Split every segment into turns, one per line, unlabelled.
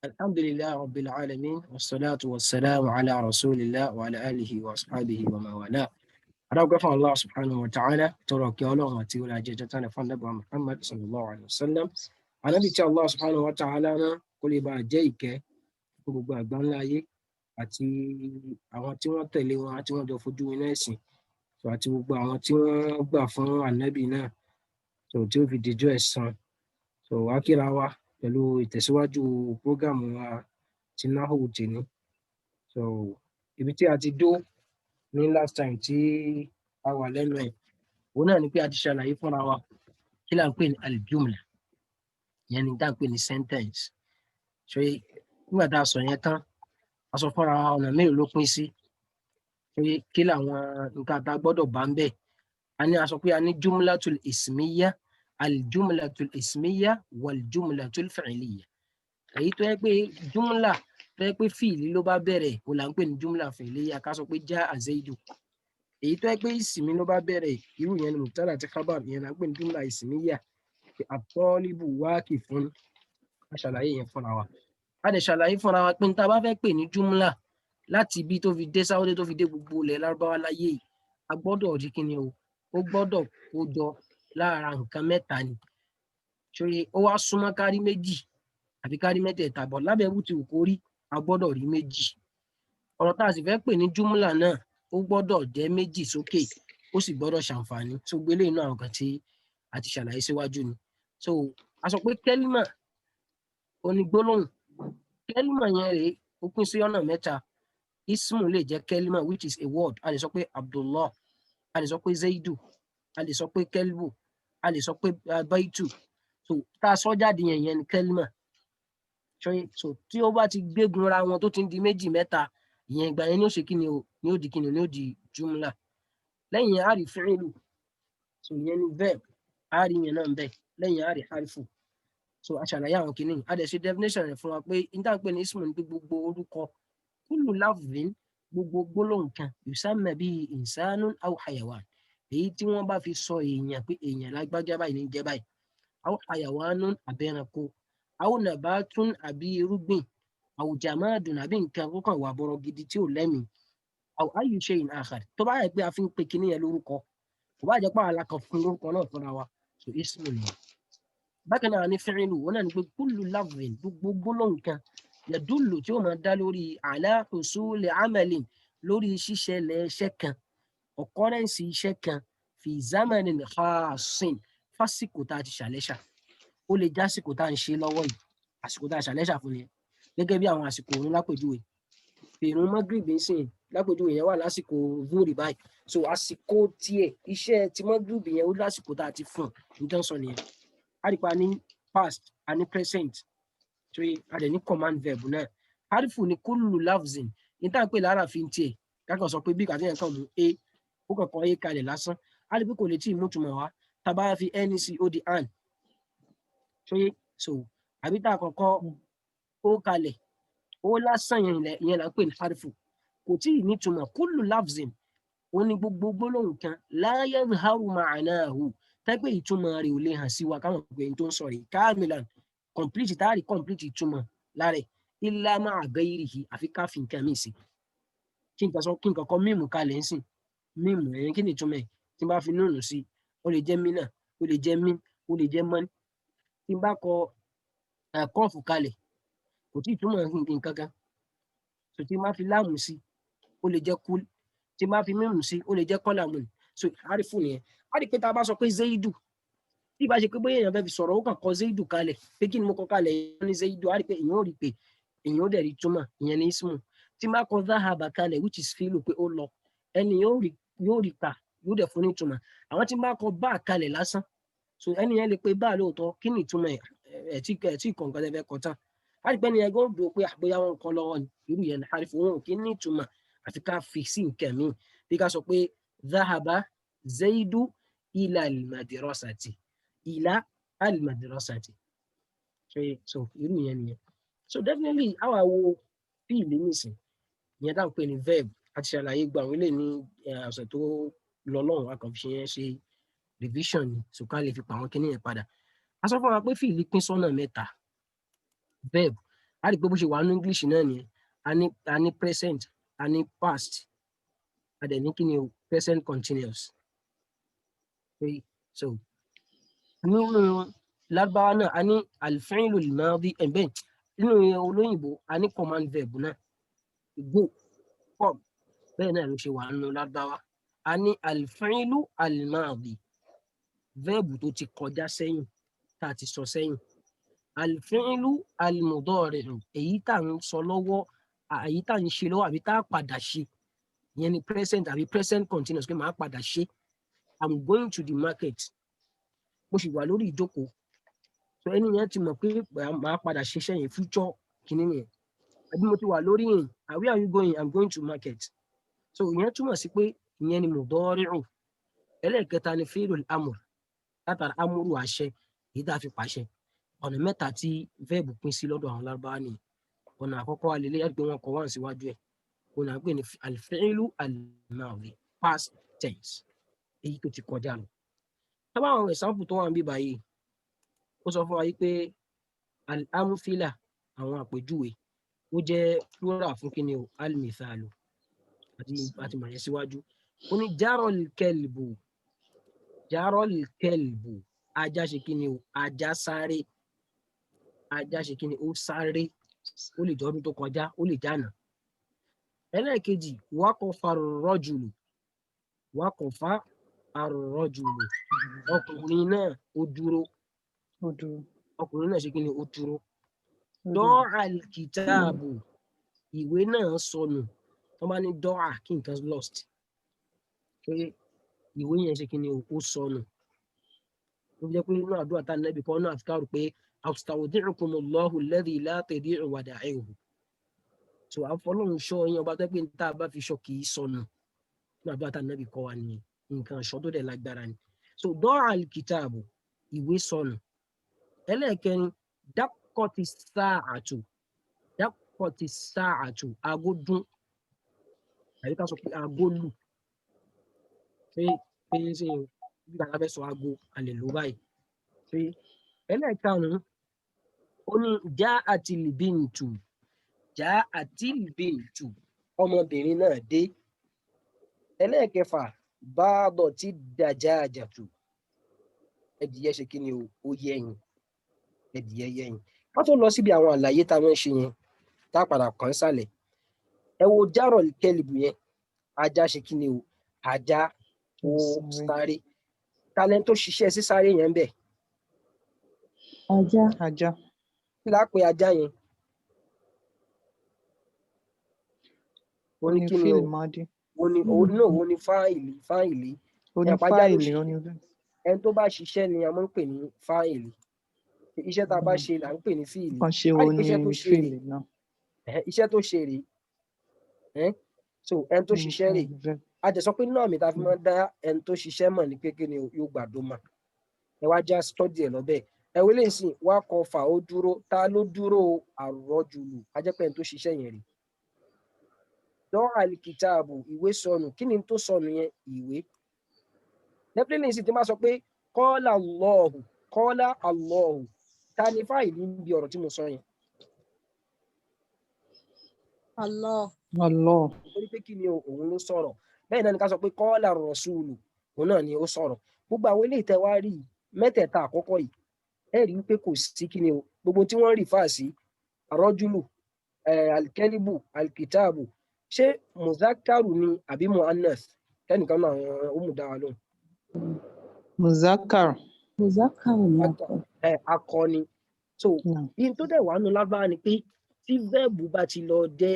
الحمد لله رب العالمين والصلاة والسلام على رسول الله وعلى آله وأصحابه ومن والاه. أنا فún Allah subhanahu wa ta'ala tọrọ kí Ọlọ́run àti orí ajẹjẹ tán fún Ànábì wa Muhammad sallallahu alayhi wa sallam. Ànábì tí Allah subhanahu wa ta'ala rán kó lè bá jẹ́ ìkẹ́ fún gbogbo àgbáńlá ayé àti àwọn tí wọ́n tẹ̀lé wọn àti wọ́n jọ fojú winá ẹ̀sìn àti gbogbo àwọn tí wọ́n gbà fún Ànábì náà tí ó fi dijọ́ ẹ̀san. Wá kíra wa pẹ̀lú ìtẹ̀síwájú prógámù wa ti Nahu tèní. Ibi tí a ti dó ní last time tí a wà lẹ́nu ẹ̀ òun náà ni pé a ti ṣàlàyé fúnra wa kí là ń pè ní aljumla, ìyẹn ni tá à ń pè ní sentence. Nígbà tá a sọ yẹn tán a sọ fúnra wa ọ̀nà mélòó ló pín sí, kí làwọn nǹkan tá a gbọ́dọ̀ bá ń bẹ̀. A sọ pé a ní jumlatul ismiya, aljumlatul ismiya waljumlatul fi'liya. Èyí tó yẹ pé jumla tó yẹ pé fìlì ló bá bẹ̀rẹ̀ òun là ń pè ní jumla fi'liya. Ká sọ pé jaa zaidu. Èyí tó yẹ pé ìsìnmi ló bá bẹ̀rẹ̀ irú yẹn ni mubtada àti khabar, ìyẹn là ń pè ní jumla ismiya. At-talibu waqifun. A ṣàlàyé yẹn fúnra wa. A dẹ̀ ṣàlàyé fúnra wa pé tá a bá fẹ́ pè ní jumla láti ibi tó fi dé Sáúdí tó fi dé gbogbo ilẹ̀ Lárúbáwá láyé yìí, a gbọ́dọ̀ rí kíni o, ó gbọ́dọ̀ kó jọ lára nǹkan mẹ́ta ni. Ó wá súnmọ́ kárí méjì àbí kárí mẹ́tẹ̀ẹ̀ta, bọ̀ lábẹ́ bó ti wù kó rí a gbọ́dọ̀ rí méjì. Ọ̀rọ̀ tá a sì fẹ́ pè ní jumla náà ó gbọ́dọ̀ jẹ́ méjì sókè, ó sì gbọ́dọ̀ ṣàǹfààní. Gbélé inú àwọn kan tí a ti ṣàlàyé síwájú ni. A sọ pé kẹ́límà onígbólóhùn, kẹ́límà yẹn rèé ó pín sí ọ̀nà mẹ́ta. Ismu lè jẹ́ kẹ́límà which is a word. A lè sọ pé Abdullah, a lè sọ pé Zaidu, a lè sọ pé Kelbu, a lè sọ pé Baitu. Tá a sọ jáde yẹn ni kẹ́límà. Tí ó bá ti gbégun ra wọn tó ti ń di méjì mẹ́ta, ìyẹn ìgbà yẹn ni ó ṣe kíni o, ni ó di kíni o, ni ó di jumla. Lẹ́yìn yẹn a rí fi'lu, ìyẹn ni verb, a rí yẹn náà ń bẹ. Lẹ́yìn yẹn a rí harfu. A ṣàlàyé àwọn kìíní. A dẹ̀ ṣe definition rẹ̀ fún wa pé níta pé ní ismu ní gbogbo orúkọ, kullu lafzin, gbogbo gbólóhùn kan, yusamma bihi insanun aw hayawan. Èyí tí wọ́n bá fi sọ èèyàn pé èèyàn lágbájá báyìí ní jẹ́ báyìí. Aw hayawanun àbẹ̀ranko, aw nabatun àbí irúgbìn, aw jamadun àbí nǹkan kókàn wà bọ̀rọ̀ gidi tí ò lẹ́mìí. Aw ayyu shay'in akhar. Tó bá yẹ pé a fi ń pe kíní yẹn lórúkọ, kò bá jẹ́ pé àlá kan fún lórúkọ náà fúnra wa, ismu ni. Bákan náà ní fi'lu, wọn náà ní pé kullu lafzin, gbogbo gbólóhùn kan, yadullu tí ó máa dá lórí ala husuli amalin, lórí ṣíṣẹlẹ̀ iṣẹ́ kan, occurrence iṣẹ́ kan, fi zamanin khasin, fásìkò tá a ti ṣàlẹ́ṣà. Ó lè jásìkò tá à ń ṣe lọ́wọ́ yìí, àsìkò tá a ṣàlẹ́ṣà fún yẹn. Gẹ́gẹ́ bí àwọn àsìkò òun lápèjúwe. Ìrun Maghrib sìn lápèjúwe yẹn wà lásìkò Zuhri báyìí. Àsìkò tiẹ̀ iṣẹ́ ti Maghrib yẹn ó lásìkò tá a ti fún un. Nǹkan sọ nìyẹn. A rí pa ní past, a ní present. A dẹ̀ ní command verb náà. Harfu ni kullu lafzin. Ní tá à ń pè lára fi ń tiẹ̀. Kákan sọ pé bí kàtẹ́yìn kan mú a, ó kàn kọ́ a kalẹ̀ lásán. A rí pé kò lè tí ì mú túmọ̀ wá. Tá bá fi ẹni sí ó di an. Àbí tá a kọ́kọ́ ó kalẹ̀, ó lásán yẹn là ń pè ní harfu. Kò tí ì ní túmọ̀. Kullu lafzin, ó ní gbogbo gbólóhùn kan, la yadhharu ma'nahu, tẹ́gbẹ́ ìtumọ̀ rẹ̀ ò lè hàn sí wa káwọn pé n tó ń sọ̀rọ̀ kamilan, complete, táàrí complete ìtumọ̀ lára illa ma'a ghayrihi, àfi ká fi nǹkan mí sí. Kí nǹkan kan mímù kalẹ̀ ń sìn. Mímù ẹ̀yìn kí ni ìtumọ̀ ẹ̀? Tí n bá fi núùnù sí, ó lè jẹ́ mínà, ó lè jẹ́ mín, ó lè jẹ́ mọ́n. Tí n bá kọ kọ́ọ̀fù kalẹ̀, kò tí ì túmọ̀ nǹkan kan. Tí n bá fi láàmù sí, ó lè jẹ́ kúl. Tí n bá fi mímù sí, ó lè jẹ́ kọ́làmù. Harifu nìyẹn. A rí pé tá a bá sọ pé Zaidu, tí ìbá ṣe pé bóyá èèyàn fẹ́ fi sọ̀rọ̀ ó kàn kọ Zaidu kalẹ̀, pé kí ni mo kọ kalẹ̀ èèyàn ní Zaidu, a rí pé èèyàn ò rí pé èèyàn ó dẹ̀ rí túmọ̀, ìyẹn ní ismu. Tí n bá kọ Zahaba kalẹ̀ which is fi'lu pé ó lọ, ẹni yóò rí pa, yóò dẹ̀ fún ní túmọ̀. Àwọn tí n bá kọ bá kalẹ̀ lásán, ẹni yẹn lè pe bá lóòótọ́, kí ni ìtumọ̀ ẹ̀ tí kọ̀ọ̀kan lẹ́fẹ̀ẹ́ kọ tán. A rí pé ẹni yẹn gbọ́dọ̀ pé àgbéyà wọn kọ́ lọ́wọ́ ni, irú yẹn harifu wọn ò kí ní ìtumọ̀ àfi ká fi sí nǹkan míì. Bí ká sọ pé Zahaba Zaidu ila al-madrasati, ila al-madrasati. Irú yẹn nìyẹn. Definitely àwa wo fíìlì nìsín, ìyẹn tá à ń pè ní verb, àti ṣàlàyé gba àwọn ilé ní ọ̀sẹ̀ tó lọ lọ́hùn, a kàn fi yẹn ṣe revision ni, ká lè fi pa àwọn kíní yẹn padà. A sọ fún wa pé fíìlì pín sọ́nà mẹ́ta. verb a rí pé bó ṣe wà ní English náà nìyẹn a ní present a ní past a dẹ̀ ní kí ni o present continuous so nínú Lárúbáwá náà a ní al-fi'lu al-madi ẹ̀bẹ̀ nínú olóyìnbó a ní command verb náà go come bẹ́ẹ̀ náà ló ṣe wà nínú Lárúbáwá a ní al-fi'lu al-madi verb tó ti kọjá sẹ́yìn tá a ti sọ sẹ́yìn al-fi'lu al-mudari'u èyí tá à ń sọ lọ́wọ́ èyí tá à ń ṣe lọ́wọ́ àbí tá a padà ṣe ìyẹn ni present àbí present continuous pé màá padà ṣe I'm going to the market mo sì wà lórí ìjókòó so ẹni yẹn ti mọ̀ pé màá padà ṣiṣẹ́ yẹn future kìíní yẹn àbí mo ti wà lórí yẹn where are you going I'm going to market so ìyẹn túmọ̀ sí pé ìyẹn ni mudari'u ẹlẹ́ẹ̀kẹta ni fi'lul amr látara amúrù àṣẹ èyí tá a fi pàṣẹ ọ̀nà mẹ́ta tí verb pín sí lọ́dọ̀ àwọn Lárúbáwá ni ọ̀nà àkọ́kọ́ alẹ́lẹ́ yàtọ̀ pé wọ́n kọ wọ́n síwájú ẹ̀ ọ̀nà àgbẹ̀ ni al-fi'lu al-madi past tense èyí tó ti kọjá lọ. tábà àwọn example tó wà ń bí báyìí ó sọ fún wa yìí pé al-amthila àwọn àpèjúwe ó jẹ́ plural fún kí ni o al-mithalu àti màyẹ síwájú ó ní jarol kelbu ajá ṣe kí ni o ajá sáré ajá ṣe kí ni ó sáré ó lè jẹ́ ọdún tó kọjá ó lè jánà. ẹlẹ́ẹ̀kejì waqafa ar-rajulu ọkùnrin náà ó dúró ọkùnrin náà ṣe kí ni ó dúró. dọ́ọ̀ al-kitabu ìwé náà sọnù wọ́n bá ní dọ́ọ̀ kí nǹkan lost pé ìwé yẹn ṣe kí ni ó sọnù ó jẹ́ pé inú àdúrà tá nẹ́bí kan náà àfikàrù pé astawdi'ukumullahu alladhi la tadi'u wada'i'uhu so àfọlọ́run ṣọ́ yín ọba tó pé tá a bá fi ṣọ́ kì í sọnù inú àdúrà tá nẹ́bí kọ́ wa nìyẹn nǹkan ṣọ́ tó dẹ̀ lágbára ni so dọ́ọ̀ al-kitabu ìwé sọnù. ẹlẹ́ẹ̀kẹrin dákọ̀tì sáàtù aago dún àbí ká sọ pé aago lù pé ṣe bí bàbá fẹ́ sọ aago a lè lò báyìí pé ẹlẹ́ẹ̀karùn-ún ó ní já àtìlbìntù ọmọbìnrin náà dé. ẹlẹ́ẹ̀kẹfà báàbọ̀ tí dàjà àjàtù ẹdìyẹ ṣe kí ni ó yẹyin ẹdìyẹ yẹyin wọ́n tó lọ síbi àwọn àlàyé tá a máa ń ṣe yẹn tá a padà kàn sálẹ̀ ẹ wo járọ̀ kẹlìbù yẹn ajá ṣe kí ni o ajá ó sáré talent tó ṣiṣẹ́ sí sáré yẹn ń bẹ̀. ajá kí láá pe ajá yẹn wọ́n ní kí ni wọ́n ní fáìlì ẹni tó bá ṣiṣẹ́ ni a máa ń pè ní fáìlì iṣẹ́ tá a bá ṣe là ń pè ní fíìlì iṣẹ́ tó ṣe rèé so ẹni tó ṣiṣẹ́ rèé a jẹ́ sọ pé náà mi ta fi máa ń dá ẹni tó ṣiṣẹ́ mọ̀ ní kékeré ni yóò gbàdó mà ẹ wá já stọ́dì ẹ̀ lọ́bẹ̀ ẹ wọlé sí wá kọ fà ó dúró ta ló dúró àrọ́jùlù a jẹ́ pé ẹni tó ṣiṣẹ́ yẹn rèé. dọ́ àlìkìtààbù ìwé sọnù kí ni tó sọnù yẹn ìwé definitely sì ti máa sọ pé kọ́lá Allahu ta ni fáìlì níbi ọ̀rọ̀ tí mo sọ yẹn. Allah. Torí pé kí ni òun ló sọ̀rọ̀ bẹ́ẹ̀ náà ni ká sọ pé kọ́lá rọ̀ṣúlù òun náà ni ó sọ̀rọ̀ gbogbo àwọn eléyìí tẹ́ wá rí mẹ́tẹ̀ẹ̀ta àkọ́kọ́ yìí ẹ rí i pé kò sí kí ni o gbogbo tí wọ́n rí fà sí arọ́júlù alikẹ́líbù alikitaabu ṣé muzakaru ni àbí muannas kẹ́nìkan náà ó mú dá wa lóhùn.
Muzakar ni
akọni so yìí tó dẹ̀ wà nù lágbára ni pé tí vẹ́ẹ̀bù bá ti lọ jẹ́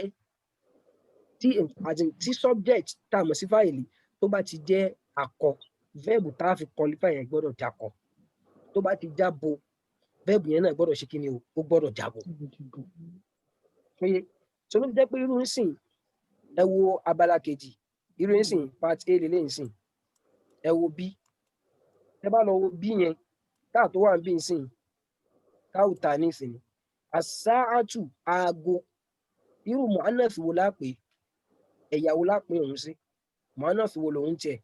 tí subject tá a mọ̀ sí fáìlì tó bá ti jẹ́ akọ vẹ́ẹ̀bù tá a fi qualify yẹn gbọ́dọ̀ jákọ tó bá ti jábo vẹ́ẹ̀bù yẹn náà gbọ́dọ̀ ṣe kí ni ó gbọ́dọ̀ jábo. so ló fi jẹ́ pé irú ń sìn ẹ wo abala kejì irú ń sìn part A lè ń sìn ẹ wo B ẹ bá lọ wo B yẹn táà tó wà ń bí ń sìn táà ta ní ìsìn àsáàtù aago irú mu'annath wo lápè ẹ̀yà wo lápè òun sí mu'annath wo lòun tiẹ̀.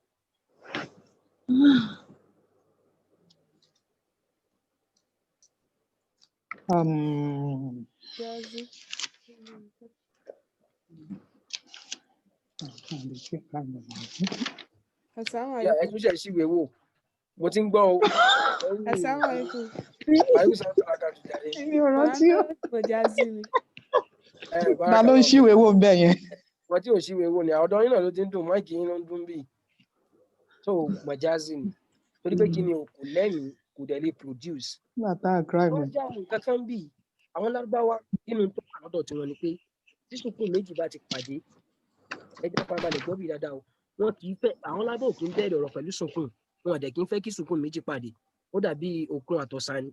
Jazi. Assalamu
Yeah,
alaikum.
ẹ ṣíwèé wò mo ti ń gbọ́ o.
Assalamu alaikum.
Àyùkú sọ̀rọ̀ tó lága jù jáde.
Èmi ò rántí o.
Quran Jazi ni.
Ta ló ń ṣíwèé wò ń bẹ̀ yẹn?
Wọ́n tí ò ṣíwèé wò ni ọ̀dọ̀ yín náà ló ti ń dùn máìkì yín ló ń dún bíi. So Majazi ni torí pé kí ni o kò lẹ́yìn kò dẹ̀ lè produce.
Nígbà tá a cry mi.
Wọ́n já nǹkan kan bíi àwọn lárúbáwá nínú tó wà lọ́dọ̀ tiwọn ni pé tí sùkúù méjì bá ti pàdé ẹjẹ́ farabalẹ̀ gbọ́ bí dáadáa o wọn kì í fẹ́ àwọn lábẹ́ òkè ń bẹ̀rẹ̀ ọ̀rọ̀ pẹ̀lú sùkúù wọn dẹ̀ kì í fẹ́ kí sùkúù méjì pàdé ó dàbí òkun àtọ̀sà ni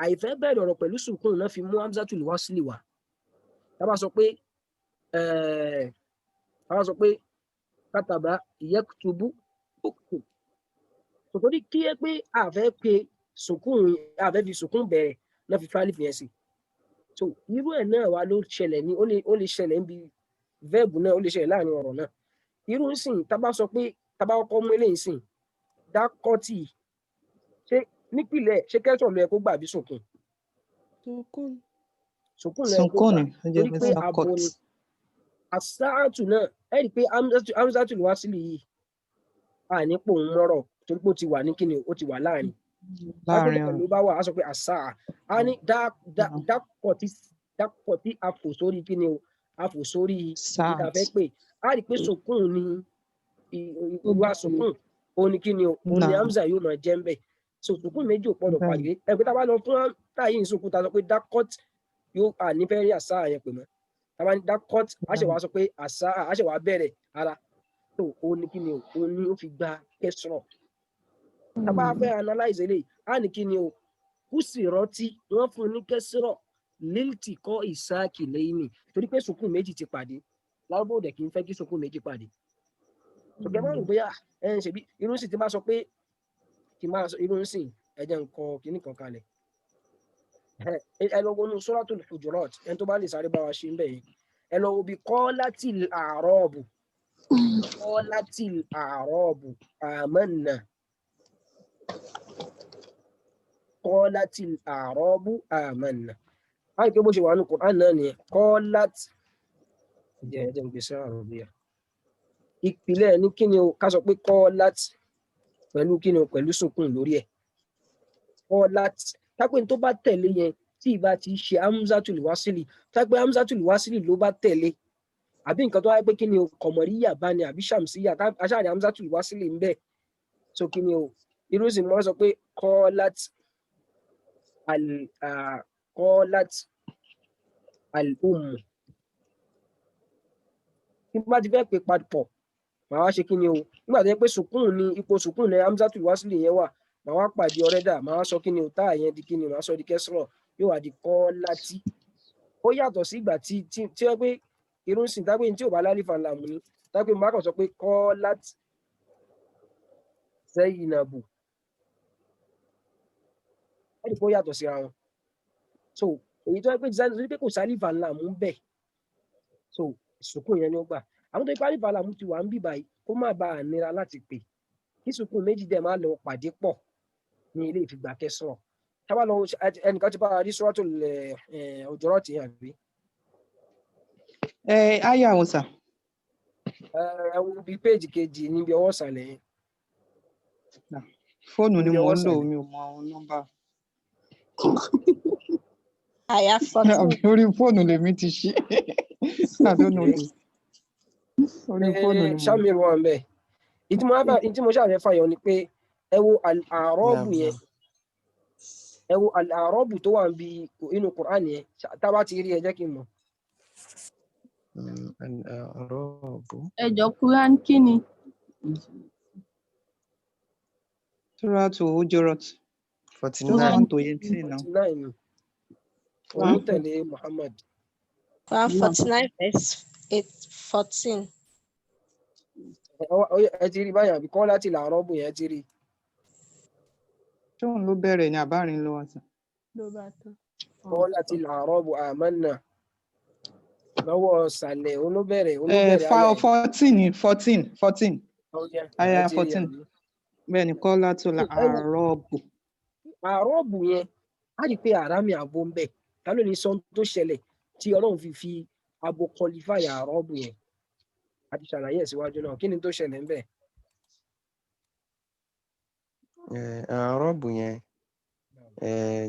àìfẹ́ bẹ̀rẹ̀ ọ̀rọ̀ pẹ̀lú sùkúù náà fi mú hamzatul wasli wá tá bá sọ pé kátàbá yaktubu uktub tòtòrí kí ẹ pé àfẹ́ pé sùkúù àfẹ́ fi sùkúù bẹ̀rẹ̀ náà fi fálì fi yẹn sí so irú ẹ̀ náà wá ló ṣẹlẹ̀ ní ó lè ṣẹlẹ̀ níbi verb náà ó lè ṣẹlẹ̀ láàrin ọ̀rọ̀ náà irú nsìn tábà sọ pé tábà kọ́kọ́ mú eléyìí sìn dákọ́tì ṣé nípìnlẹ̀ ṣé kẹ́sọ̀ ló yẹ kó gbà bí sùnkún sùnkún ló yẹ kó gbà torí pé abo ni àsáàtù náà ẹ rí i pé hamzatu ló wá sílẹ̀ yìí ànípò ń mọ́rọ̀ torí pé ó ti wà ní kíni ó ti wà láàrin ló bá wà á sọ pé àsáà á ní dákọ̀tì àfò sórí kíni o àfò sórí ìdàfẹ́ pé a rí i pé sùnkún ni ìwà sùnkún òun ni kíni o òun ni hamza yóò máa jẹ́ ń bẹ̀ so sùnkún méjì ò gbọdọ̀ pàdé ẹgbẹ́ tá a bá lọ fún táyì ìsìnkú ta sọ pé dákọ́t yóò nífẹ̀ẹ́ rí àṣà yẹn pè mọ́ tá a bá ní dákọ́t àṣẹwà sọ pé àṣà àṣẹwà bẹ̀rẹ̀ ara so òun ni kíni o òun ni ó fi gba kẹsàn-án tá a bá fẹ́ analyze eléyìí á ní kíni o kùsì rántí wọ́n fún un ní kẹsàn-án líltì kọ́ ìsáàkì lẹ́yìn torí pé sùnkún méjì ti pàdé láwùjọ òde kì í fẹ́ kí sùnkún méjì pàdé ṣùgbọ́n máa rò bóyá ẹ ń ṣe bí irú sì ti máa sọ pé kì máa sọ irú sì ẹ̀jẹ̀ nǹkan kìíní kan kalẹ̀ ẹ lọ wọnú Suratul Hujurat ẹni tó bá lè sáré bá wa ṣe ń bẹ̀ yẹn ẹ lọ wo bí qalatil a'rabu amanna qalatil a'rabu amanna báyìí pé bó ṣe wà ní Qur'an náà nìyẹn qalat jẹ́ ẹ̀jẹ̀ ń gbèsè Arabiyah ìpìlẹ̀ ní kíni o ká sọ pé qalat pẹ̀lú kíni o pẹ̀lú sùnkún lórí ẹ̀ qalat tápẹ́ tó bá tẹ̀lé yẹn tí ìbá ti ṣe hamzatul wasili tápẹ́ hamzatul wasili ló bá tẹ̀lé àbí nǹkan tó wáyé pé kíni o kọ̀mọ̀ríyà bá ní àbí shamsiyya aṣáàrí hamzatul wasili ń bẹ so kíni o irú sì mọ́ sọ pé qalat al-ummu tí bá ti fẹ́ pè papọ̀ màá wá ṣe kí ni o nígbà tó yẹ pé sùkúùn ni ipò sùkúùn ní hamzatul wasli yẹn wà màá wá pàdé ọ̀rẹ́dà màá wá sọ kí ni o táà yẹn di kí ni màá sọ di kẹsìrọ̀ yóò wá di qalati ó yàtọ̀ sí ìgbà tí ó pé irun sìn tápé tí ò bá lálífà làmù ni tápé mo bá kàn sọ pé qalat Zainabu ẹ̀rí pé ó yàtọ̀ síra wọn so èyí tó yẹ pé design pé kò sálífà làmù ń bẹ̀ so sùkúùn yẹn ni ó gbà àwọn tó ipá nípa làmú ti wà ń bì báyìí kó má bàa nira láti pè kí sùkúùn méjì dẹ̀ máa lọ pàdé pọ̀ ní ilé ìfìgbà kẹsàn-án tábà lọ ẹnìkan ti bá rí Suratul Hujurat yẹn àbí.
Ayé àwọn sà.
ẹ wo bí péèjì kejì níbi ọwọ́ ìsàlẹ̀ yẹn.
Fóònù ni mo ń lò mi ò mọ àwọn nọ́mbà.
Àyà 14.
Orí fóònù lèmi ti ṣí. I don't know this. Orí fóònù ni mo.
Ṣáàmì wà ń bẹ̀. Ìtí mo ṣàfẹ́ fàyọ ni pé ẹ wo al-a'rabu yẹn. Ẹ wo al-a'rabu tó wà níbi inú Qur'an yẹn. Tábà ti rí ẹ jẹ́ kí n mọ̀.
Al-a'rabu.
Ẹjọ́ Quran kí ni?
Suratul Hujurat.
49
to 18 now.
49 ni. Òun tẹ̀lé Muhammad.
49 verse 14.
Ẹ ti rí báyìí àbí qalati al-a'rabu yẹn ti rí.
Ṣé òun ló bẹ̀rẹ̀ ní àbárin ló wà sàn?
ló bá tán.
qalati al-a'rabu amanna. Lọ́wọ́ ṣàlẹ̀ olóbẹ̀rẹ̀
14. Aya 14. Bẹ́ẹ̀ ni qalat al-a'rabu.
Àrọ́bù yẹn á rí pé àrámì abo ń bẹ ká ló ní sọ tó ṣẹlẹ̀ tí Ọlọ́run fi abo qualify àrọ́bù yẹn àti ṣàlàyé síwájú náà kí ni tó ṣẹlẹ̀ ń bẹ.
Àrọ́bù yẹn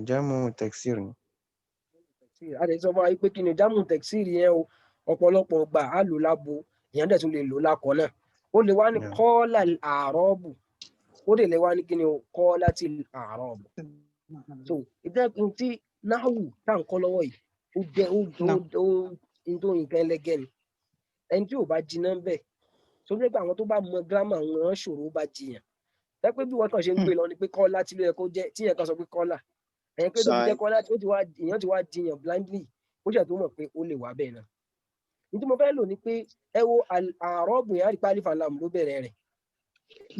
jámù tẹ̀ksìrì.
a lè sọ fún wa pé kí ni jámù tẹ̀ksìrì yẹn o ọ̀pọ̀lọpọ̀ gbà á lò lábo èèyàn dẹ̀ tún lè lò lákọ̀ náà ó lè wá ní kọ́ọ́lá àrọ́bù ó lè wá ní kí ni o kọ́ọ́lá ti àrọ́bù. so ìdẹ́kun tí náhù tá à ń kọ́ lọ́wọ́ yìí ó jẹ́ ó tó nǹkan ẹlẹ́gẹ́ ni ẹni tí ò bá jiná bẹ́ẹ̀ tó ní pé àwọn tó bá mọ gírámà wọn ṣòro bá jiyàn ẹ pé bí wọ́n kàn ṣe ń gbé lọ ni pé kọ́lá tí ló yẹ kó jẹ́ tí yẹn kan sọ pé kọ́lá ẹ̀yìn pé tó fi jẹ́ kọ́lá èèyàn ti wá jiyàn blindly ó ṣe tó mọ̀ pé ó lè wá bẹ́ẹ̀ náà. nítorí mo fẹ́ lò ní pé ẹ wo àrọ́bù yẹn àrípa alif alam ló bẹ̀rẹ̀ rẹ̀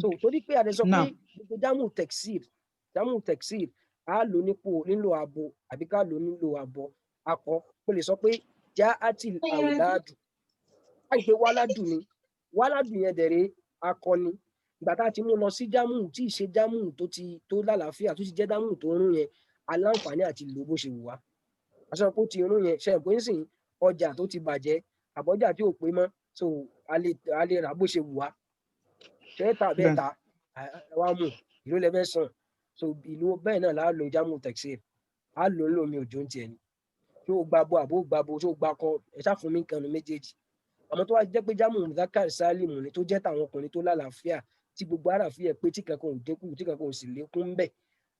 so torí pé àdẹ sọ pé gbogbo jámù tẹ̀ksìr á lò nílò abo àbí ká lò nílò abo akọ mo lè sọ pé já àtìl àwòládù láì pé wáládù ni wáládù yẹn dẹ̀rẹ̀ akọni ìgbà tá a ti mú lọ sí jámù tí ì ṣe jámù tó lálàáfíà tó ti jẹ́ jámù tó rún yẹn aláǹfààní àti lò bó ṣe wù wá aṣọ pé ó ti rún yẹn ṣe pé ń sìn ọjà tó ti bàjẹ́ àbọ̀jà tí ò pé mọ́ so a lè rà bó ṣe wù wá ṣẹ́ta bẹ́ẹ̀ ta wá mú ìlú lẹ́fẹ́ sàn so ìlú bẹ́ẹ̀ náà láà lo jámù tẹ̀ksìr á lò ń lò mí òjò ń tiẹ̀ ni tí ó gbàbọ àbó gbàbọ tó gbà kọ ẹ ṣáà fún mi nǹkan méjèèjì àmọ́ tó wá jẹ́ pé jámù mudhakar sálímù ni tó jẹ́ tàwọn ọkùnrin tó lálàáfíà tí gbogbo àràfíà pé tí kankan ò dínkù tí kankan ò sì lékún ń bẹ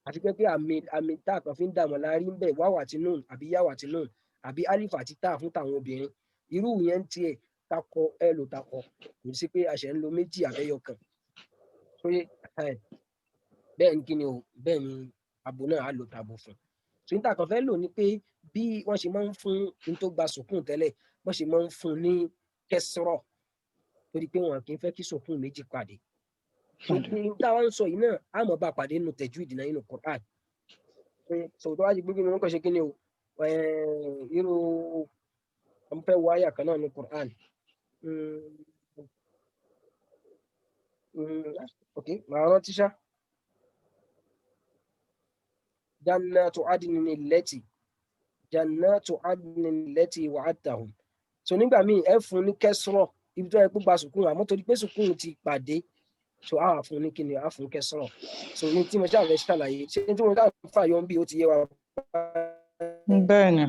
àti pé àmì tá a kan fi ń dààmú láàrí ń bẹ wáwà àti nùn àbí yáwà àti nùn àbí alif àti tá fún tàwọn obìnrin irú yẹn ń tiẹ̀ takọ ẹ lò takọ kò sí pé àṣẹ ń lo méjì àbẹ́yọ kan bẹ́ẹ̀ ni kí ni o bẹ́ẹ̀ ni abo náà á lò tabo fún so níta kan fẹ́ lò ní pé bí wọ́n ṣe máa ń fún ní tó gba sùkúùn tẹ́lẹ̀ wọ́n ṣe máa ń fún ní kẹsìrọ̀ torí pé wọn kì í fẹ́ kí sùkúùn méjì pàdé so ní táwọn ń sọ yìí náà á mọ̀ bá pàdé nínú tajwid náà nínú Qur'an so tó wá di gbégbé ni wọ́n kàn ṣe kí ni o irú wọ́n fẹ́ wọ àyà kan náà ní Qur'an ok màá rántí ṣá. jannatu adnin allati wa'adtahum so nígbà míì ẹ fún ní kẹsìrọ̀ ibi tó yẹ kó gba sùkúrù àmọ́ torí pé sùkúrù ti pàdé so a wà fún ní kíni a fún kẹsìrọ̀ so ní tí mo ṣàlàyé ṣé tí mo ká fàyọ bí ó ti yé wa.
bẹ́ẹ̀ ni.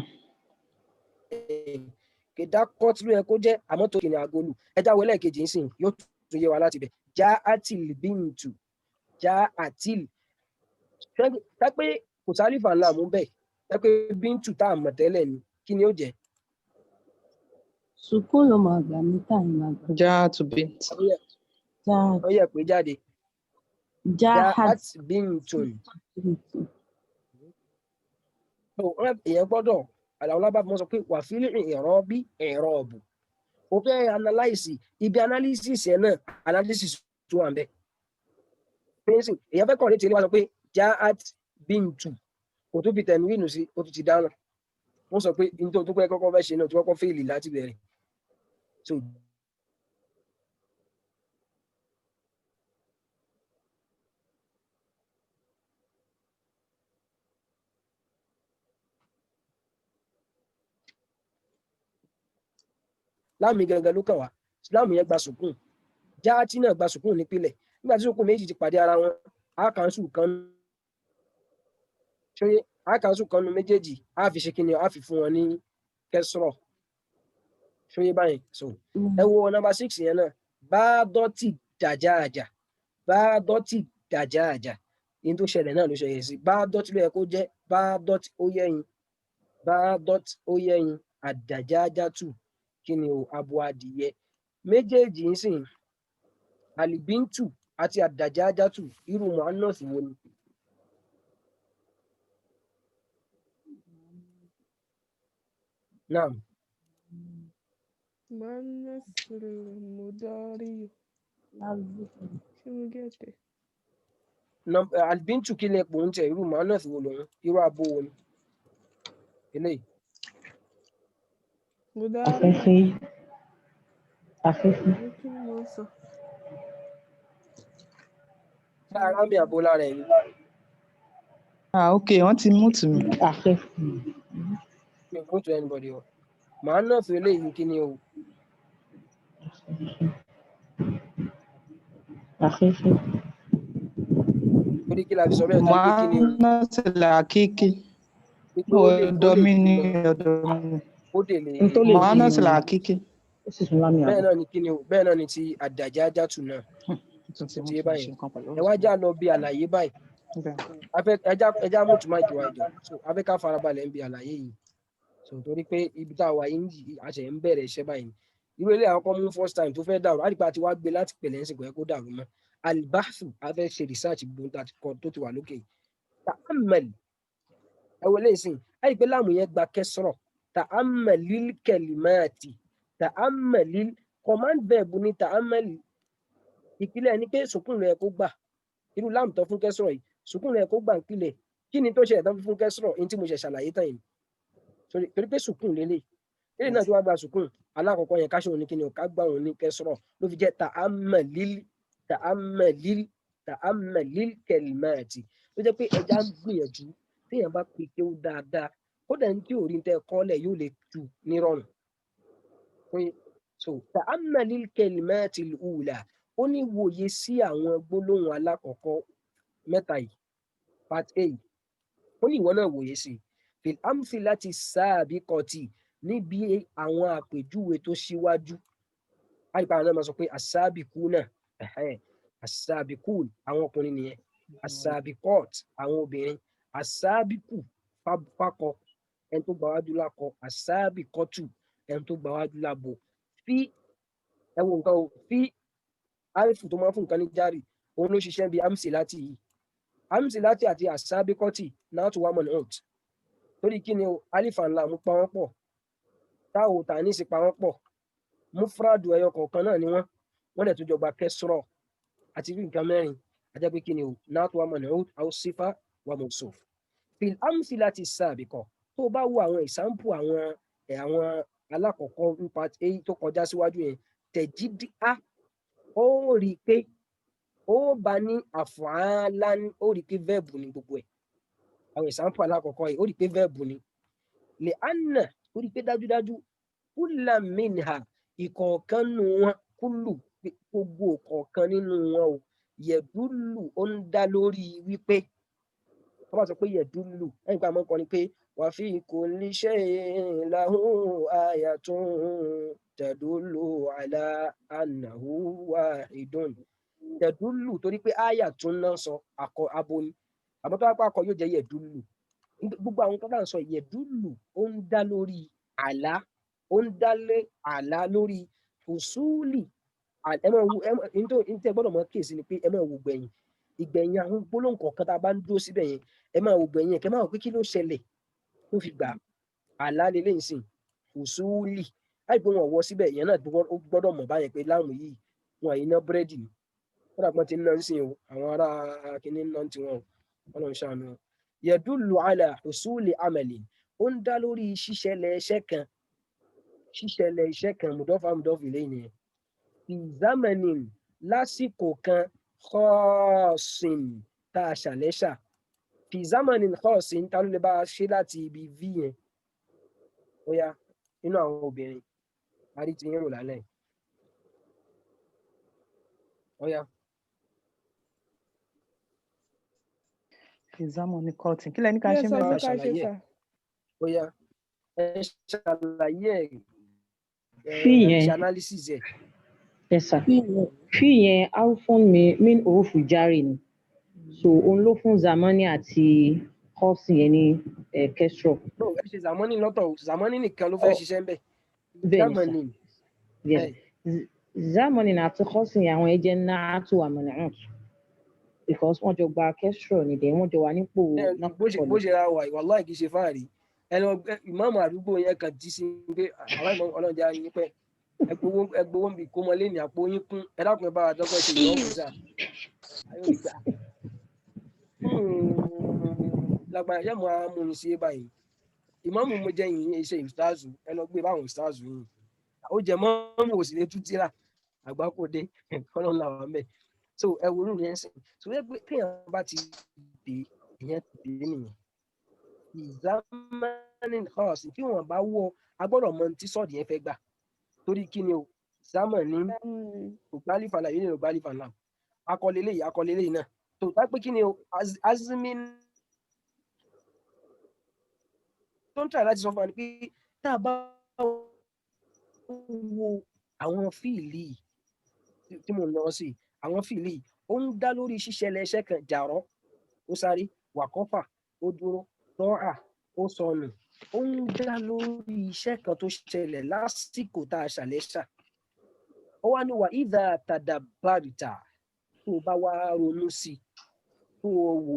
kìdá kọ́tù ló yẹ kó jẹ́ àmọ́ tó kìnìún agolù ẹja wọlé kejì ń sìn yóò tún yé wa láti bẹ̀ já àtìl bíntù já àtìl pé kò sálífà ńlá mú bẹ́ẹ̀ pé bíntù tá a mọ̀ tẹ́lẹ̀ ni kí ni ó jẹ́.
Sukun ló máa gbà mí tá ní máa gbà.
Jaatu bint.
ó yẹ pé jáde. Jaat bintun. èèyàn gbọ́dọ̀ àlàó lábàá mọ́ sọ pé wà fílì ìrọ́ bí ẹ̀rọ ọ̀bù ó fẹ́ analyse ibi analysis ẹ̀ náà analysis tó wà ń bẹ̀. èèyàn fẹ́ kọ̀ létí ilé wa sọ pé Jaat bintu kò tó fi tẹ̀nu wínú sí ó tún ti dáná wọ́n sọ pé nítorí tó pẹ́ kọ́kọ́ fẹ́ ṣe náà tó kọ́kọ́ fèèlì láti bẹ̀rẹ̀ so láàmì gangan ló kàn wá láàmì yẹn gba sùkúùn jáàtì náà gba sùkúùn nípìnlẹ̀ nígbà tí sùkúùn méjì ti pàdé ara wọn àkànṣù kan ṣóyé àkànṣù kan nu méjèèjì á fi ṣe kíni á fi fún wọn ní kẹsìrọ̀ ṣóyé báyìí so ẹ wo nọ́mbà 6 yẹn náà bá dọ́tì dàjáàjà yìí tó ṣẹlẹ̀ náà ló ṣẹlẹ̀ sí bá dọ́tì ló yẹ kó jẹ́ bá dọ́tì ó yẹyin àdàjáàjà tù kí ni o abo adìyẹ méjèèjì ń sìn alibintu àti àdàjáàjátù irú muannas wo ni. naam.
muannas mudari ṣé mo gẹ̀ẹ́tẹ̀.
alibintu kí lè pò ń tẹ irú muannas wo lòun irú abo wo ni. eléyìí.
Afẹ́fẹ́. Kí ni mo sọ?
Lára mi àbó lára ẹ̀yìn.
Okay, wọ́n ti mute mi.
mi go to anybody o màá náà fi eléyìí kí ni o torí kí la fi sọ bẹ́ẹ̀ torí pé kí ni o
Mu'annathul haqiqi.
wípé ó lè
Ọ̀dọ̀ mi ni,
bímọ
ọ̀dọ̀ mi ni.
ó dè lè
Mu'annathul haqiqi.
bẹ́ẹ̀ náà ni kí ni o bẹ́ẹ̀ náà ni ti àdàjájàtù náà ti yé báyìí ẹ wá já lọ bí àlàyé báyìí ẹjá mú tùmáìkì wa ìjọ so afẹ́ ká farabalẹ̀ ń bi àlàyé yìí so torí pé ibi tá a wà yìí àṣẹ ń bẹ̀rẹ̀ iṣẹ́ báyìí irú ilé àwọn kan mú first time tó fẹ́ dàrú àdìpá àti wá gbé láti pẹ̀lẹ́ ń sìnkú ẹ kó dàrú mọ́ alibafu afẹ́ ṣe research gbogbo tó ti wà lókè ta'ammal ẹ wọlé ìsìn àyè pé láàmù yẹn gba kẹsọ̀rọ̀ ta'ammalil kalimati ta'ammalil command verb ní ta'ammal ìpìlẹ̀ ni pé sùkúrù rẹ̀ kó gbà irú láàmù tó fún kẹsọ̀rọ̀ yìí sùkúrù rẹ̀ kó gbà ìpìlẹ̀ kí ni tó ṣe ẹ̀dá fún kẹsọ̀rọ̀ ní tí mo ṣe ṣàlàyé tán yìí torí pé sùkúrù lélẹ̀ lélẹ̀ náà tí wàá gba sùkúrù alákọ̀ọ́kọ́ yẹn káṣọ òní kíni ká gbà òun ní kẹsọ̀rọ̀ ló fi jẹ́ ta'ammalil kalimati ló jẹ́ pé ẹja ń gbìyànjú téèyàn bá pe kéwú dáadáa kódà ní tí orí tẹ kọ́lẹ̀ yóò lè tu nírọ̀rùn so ta'ammalil kalimati al-ula ó ní wòye sí àwọn gbólóhùn alákọ̀ọ́kọ́ mẹ́ta yìí part a ó ní ìwọ náà wòye sí fil amthilati sabiqati níbi àwọn àpèjúwe tó ṣíwájú àyíká náà máa sọ pé as-sabiquna as-sabiqun àwọn ọkùnrin nìyẹn as-sabiqat àwọn obìnrin as-sabiqu fakọ ẹni tó gbàwájú lákọ as-sabiqatu ẹni tó gbàwájú lábo fi ẹwọ nǹkan o fi alifu tó máa fún nǹkan ní járì òun ló ṣiṣẹ́ bí amsilati yìí amsilati àti as-sabiqati náà tó wà mọ̀ ní ọ̀t torí kí ni alifa ńlá mú pa wọ́n pọ̀ táwọn tà ní sí pa wọ́n pọ̀ mufradu ẹyọ kọ̀ọ̀kan náà ni wọ́n dẹ̀ tó jọ gba kẹsọ̀rọ̀ àti rí nǹkan mẹ́rin ajẹ́ pé kí ni náà tó wà mọ̀ ní ọ̀t àwọn sífà wà mawsuf fil amsilati sabiqa tó bá wo àwọn ìsáǹpù àwọn alákọ̀ọ́kọ́ nípa èyí tó kọjá síwájú yẹn tẹ̀jídì á ó rí i pé ó bá ní àfọ̀hánlá ó rí i pé vẹ́ẹ̀bù ni gbogbo ẹ̀ àwọn ìsáǹpù alákọ̀ọ́kọ́ yìí ó rí i pé vẹ́ẹ̀bù ni lè ánà ó rí i pé dájúdájú kúlà minha ìkọ̀ọ̀kan nù wọn kúlù gbogbo kọ̀ọ̀kan nínú wọn o yẹ̀dúlù ó ń dá lórí wípé wọ́n bá sọ pé yẹ̀dúlù ẹ̀yìn pé àmọ́ kan ni pé wà fi kulli shay'in lahu ayatun tadullu ala annahu wahidun tadullu torí pé ayatun náà sọ abo ni àmọ́ tó wá pa akọ yóò jẹ́ yẹ̀dúlù gbogbo àwọn tó bá ń sọ yẹ̀dúlù ó ń dá lórí àlá ó ń dálé àlá lórí usuli ìtẹ́ gbọ́dọ̀ mọ́ kíyèsí ni pé ẹ máa wò ìgbẹ̀yìn àwọn gbólóhùn kọ̀ọ̀kan tá a bá ń dúró síbẹ̀ yẹn ẹ máa wò gbẹ̀yìn ẹ̀ kẹ́ máa wò pé kí ló ṣẹlẹ̀ tó fi gbà àlá lélẹ̀ ìsìn usuli láì pé wọn wọ síbẹ̀ ìyẹn náà gbọ́dọ̀ mọ̀ báyẹn pé láàmú yìí wọn àyíná búrẹ́dì ni wọ́n dàgbọ́n ti ń ná ń sìn o àwọn ará kìíní ná tiwọn o wọn lọ ń ṣàánú o yadullu ala usuli amalin ó ń dá lórí ṣíṣẹlẹ̀ iṣẹ́ kan mudọ́fà ilayhi nìyẹn fi zamanin lásìkò kan kọ́ọ̀sìn tá a ṣàlẹ́ṣà fi zamanin kọ́ọ̀sìn tá ló lè bá a ṣe láti ibi v yẹn ó yá nínú àwọn obìnrin àrí ti yẹn rò lálẹ́ ó yá.
Fi zamanin kọ́ọ̀sìn kí lẹ́ni ká ṣe mẹ́ta
ó yá ẹ ṣàlàyé
ẹ̀
ṣe analysis ẹ̀.
Yes, sir. Fi yẹn alfon min òfù járì ni. So òun ló fún zamani àti kọ́ọ̀sì yẹn ní kẹsìrọ̀.
No, ẹ ṣe zamani lọ́tọ̀ zamani nìkan ló fẹ́ ṣiṣẹ́ ń bẹ̀.
Bẹ́ẹ̀ni zamani àti kọ́ọ̀sì yẹn àwọn ẹ̀jẹ̀ náà tó àmọ̀nàrán. Because wọ́n jọ gba kẹsìrọ̀ nìdẹ̀ wọ́n jọ wà nípò náà.
Bó ṣe ra wà wàláhì kì í ṣe fáàrí. Ẹ lọ ìmáàmù àdúgbò yẹn kan jí sí pé àwọn ìmọ̀ ọlọ́jà yín pẹ́. Ẹgbowó ń bì kó mọ lẹ́nu àpò yín kún ẹ dákun ẹ bá wa dọ́gbọ́n ṣe ìyọ́ òkúta lágbára yẹ́mu ara mú mi sí báyìí ìmáàmù mo jẹ́ yìnyín iṣẹ́ ìstáàzù ẹ lọ gbé báwọn ìstáàzù yìí ó jẹ mọ́mù ò sì lè tú tíra àgbákòdé kọ́nà làwọn mẹ́ so ẹ wo lórí ẹsẹ̀ so wọ́n pé kéèyàn bá ti dé ìyẹn ti dé nìyẹn zamanin khas tí wọ́n bá wọ agbọ́dọ̀ mọ tí sọ́ọ̀dì yẹn fẹ́ gbà torí kí ni o zamanin ògbálífàlà yìí ni ògbálífàlà akọlélé yìí náà tó bá pé kí ni o azimin tó ń tà láti sọ fún wa ni pé tá a bá wo àwọn fíìlì tí mo lọ sí àwọn fíìlì ó ń dá lórí ṣíṣẹlẹ̀ iṣẹ́ kan jàrọ ó sáré wàkọfà ó dúró tọ́ra ó sọnù ó ń dá lórí iṣẹ́ kan tó ṣẹlẹ̀ lásìkò tá a ṣàlẹ́ṣà ó wá ní wà ìdá tàdàbàrìtà tó bá wá ronú sí tó wò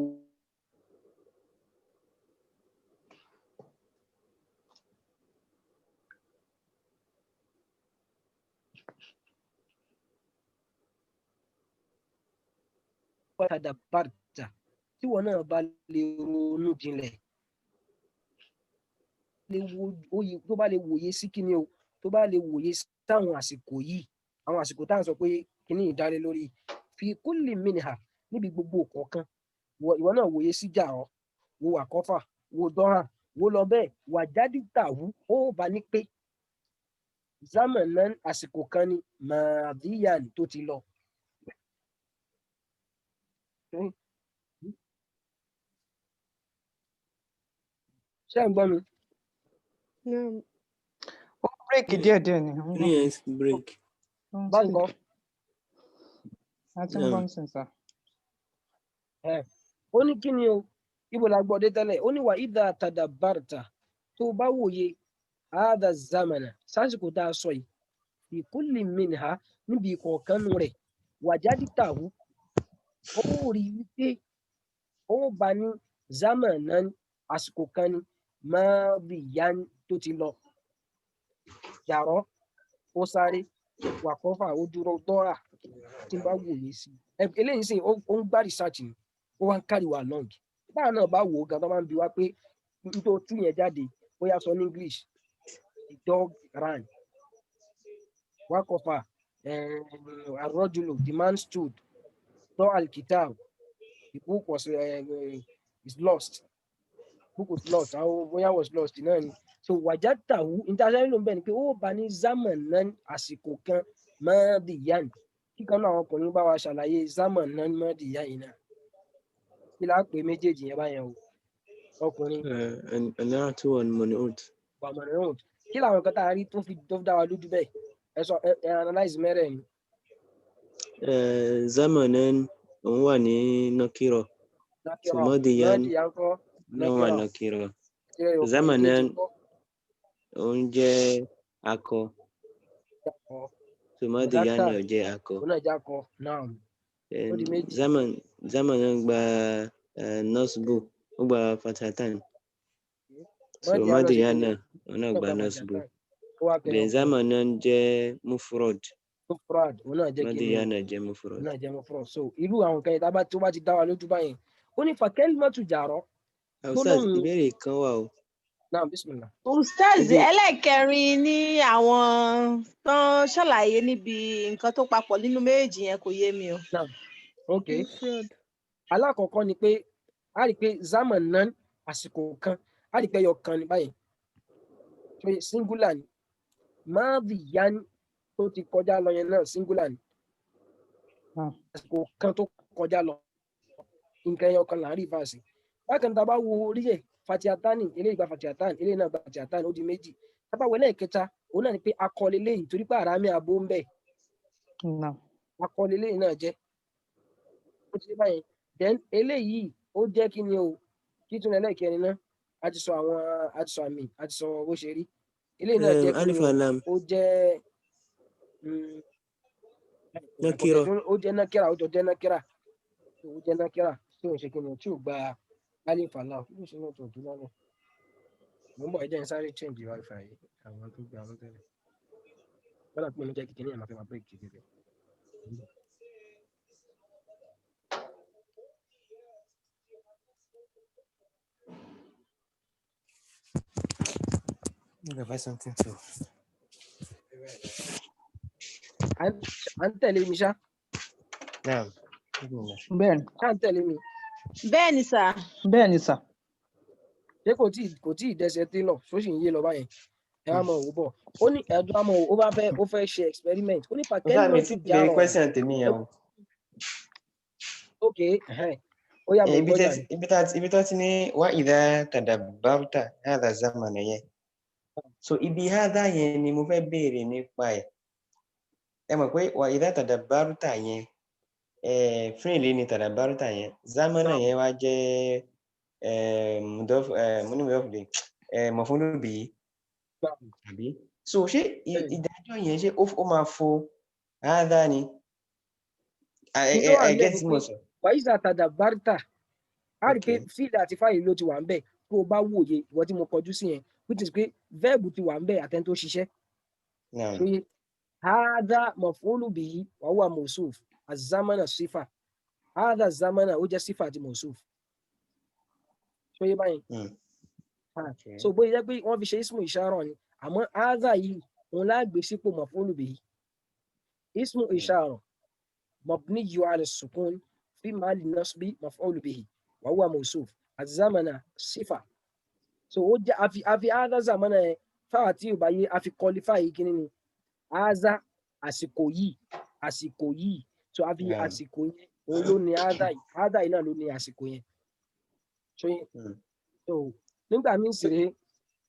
tàdàbàrìtà tí wọn náà bá lè ronú jinlẹ̀ tó bá lè wòye sí kíni o tó bá lè wòye sáwọn àsìkò yìí àwọn àsìkò tá à ń sọ pé kíní ìdálé lórí fi kulli minha níbi gbogbo kọ̀ọ̀kan ìwọ náà wòye sí jàrọ wo àkọfà wo dọ́hà wo lọ bẹ́ẹ̀ wà jáde tàwú ó bá ní pé zamanan àsìkò kan ni màdíyàn tó ti lọ. ṣé ẹ̀ ń gbọ́ mi?
Ó bírèkì díẹ̀díẹ̀ ni.
Yes, break.
báyìí kọ́
A ti ń gbọ́ nísìnyí sá.
ó ní kí ni o ibo la gbọ́ dé tẹ́lẹ̀ ó ní wà ìdá tàdàbàrìtà tó bá wòye àádà zamana sásìkò tá a sọ yìí fi kulli minha níbi ìkọ̀ọ̀kan rẹ̀ wàjáde tàwú ó rí wípé ó bá ní zamanan àsìkò kan ni madiyan tó ti lọ yàrá ó sáré wàkọ́fà ó dúró dọ́ra tí n bá wòye sí eléyìí sìn ó ń gbá research ni ó wá ń carry wa long báà náà bá wò ó gan tó máa ń bi wá pé nítorí tú yẹn jáde ó yá sọ ní English the dog ran wàkọ́fà arọ́jùlò the man stood dọ́ alkitab the book was is lost book was lost àwọn bóyá was lost náà ni so wàjátàwù international ló ń bẹ̀ ni pé ó bá ní zamanan àsìkò kan madiyan kíkan náà àwọn ọkùnrin bá wa ṣàlàyé zamanan madiyan yìí náà kí láà pé méjèèjì yẹn báyẹn o ọkùnrin
Anatu and Monot.
wà mọ̀nà kí làwọn kan tá a rí tó fi dá wa lójú bẹ́ẹ̀ ẹ sọ ẹ analyse mẹ́rẹ̀ẹ̀rin.
Zamanan òun wà ní Nakiro. Madiyan náà wà Nakiro. Zamanan òun jẹ́ akọ. Madiyan náà jẹ́ akọ. Zamanan gba Nasbu ó gba Fatatan. Madiyan náà òun náà gba Nasbu. Then Zamanan jẹ́ Mufrod. Madiyan náà jẹ́ Mufrod.
So irú àwọn kan yẹn tó bá ti dá wa lójú báyẹn ó ní fakalimatu jàrọ.
Ustaz, ìbéèrè kan wà o.
Naam, bismillah.
Ustaz ẹlẹ́kẹrin ní àwọn tán ṣàlàyé níbi nǹkan tó papọ̀ nínú méjèèjì yẹn kò yé mi o.
Naam, ok. Alákọ̀ọ́kọ́ ni pé a rí i pé zamanan àsìkò kan a rí i pé ẹyọ kan ní báyìí pé singular ni madiyan tó ti kọjá lọ yẹn náà singular ni àsìkò kan tó kọjá lọ nǹkan ẹyọ kan là ń rí fàásì bákan tá a bá wo orí ẹ̀ fatihatani eléyìí gba fatihatani eléyìí náà gba fatihatani ó di méjì tá a bá wọlé ẹ̀kẹta òun náà ni pé akọlé léyìí torí pé àràmì àbó ń bẹ akọlé léyìí náà jẹ́ ó ti báyìí then eléyìí ó jẹ́ kí ni o kí tún ẹlẹ́kẹrin náà a ti sọ àmì a ti sọ bó ṣe rí eléyìí náà jẹ́ kí ni ó jẹ́
Nakira
ó jẹ́ nákírà ó jẹ́ nákírà ó jẹ́ nákírà tí ò ń ṣe kí ni tí ò gba alifa náà kí ló ṣe náà tó dúró náà mo ń bọ̀ ẹjẹ́ ń sáré change wifi yìí àwọn tó gba àwọn tẹ́lẹ̀ wọ́n dà pé mo jẹ́ kékeré yẹn máa fẹ́ máa break kékeré.
I'm find something to.
À ń tẹ̀lé mi ṣá.
Naam.
Bẹ́ẹ̀ni.
Ṣá ń tẹ̀lé mi.
bẹ́ẹ̀ ni sà.
bẹ́ẹ̀ ni sà.
ṣé kò tí ì dẹsẹ̀ télọ̀ ṣó sì ń yé lọ báyẹn ẹ wá mọ̀ wò bọ̀ ó ní ẹ̀dùn àmọ́ ó fẹ́ ṣe experiment ó ní pàkẹ́lì náà tún já rọ̀
question tèmi yẹn o.
ok ó yá mọ̀ gbọ́jà rẹ̀.
ibi tó ti ní wá ìdá tadabbarta hadha zaman yẹn so ibi hadha yẹn ni mo fẹ́ béèrè nípa ẹ̀ ẹ mọ̀ pé wá ìdá tadabbarta yẹn fúnìlì ni tadabbarta yẹn zamana yẹn wá jẹ́ mọ̀fúnlù bìí àbí so ṣé ìdájọ́ yẹn ṣé ó máa fo hadha ni I get mo sọ.
wàyíṣà tadabbarta a rí i pé fíìlì àti fáìlì ló ti wà ń bẹ̀ tó o bá wòye ìwọ tí mo kọjú sí yẹn which is pé verb ti wà ń bẹ̀ àtẹni tó ṣiṣẹ́. ṣòye hadha maf'ulu bihi wa huwa mawsuf az-zamana sífà hadha zamana ó jẹ́ sífà àti mawsuf. ṣòye báyìí. so bóyá jẹ́ pé wọ́n fi ṣe ismu ishara ni àmọ́ hadha yìí òun lágbè sípò maf'ulu bihi ismu ishara mabni ala sukun fi mahali nasbi maf'ulu bihi wa huwa mawsuf az-zamana sífà. so ó jẹ́ àfi hadha zamana yẹn fáwọn tí ò bá yé àfi qualify yìí kí ni hadha àsìkò yìí so àfi àsìkò yẹn òun ló ní hadha yìí náà ló ní àsìkò yẹn. so nígbà míì sì rèé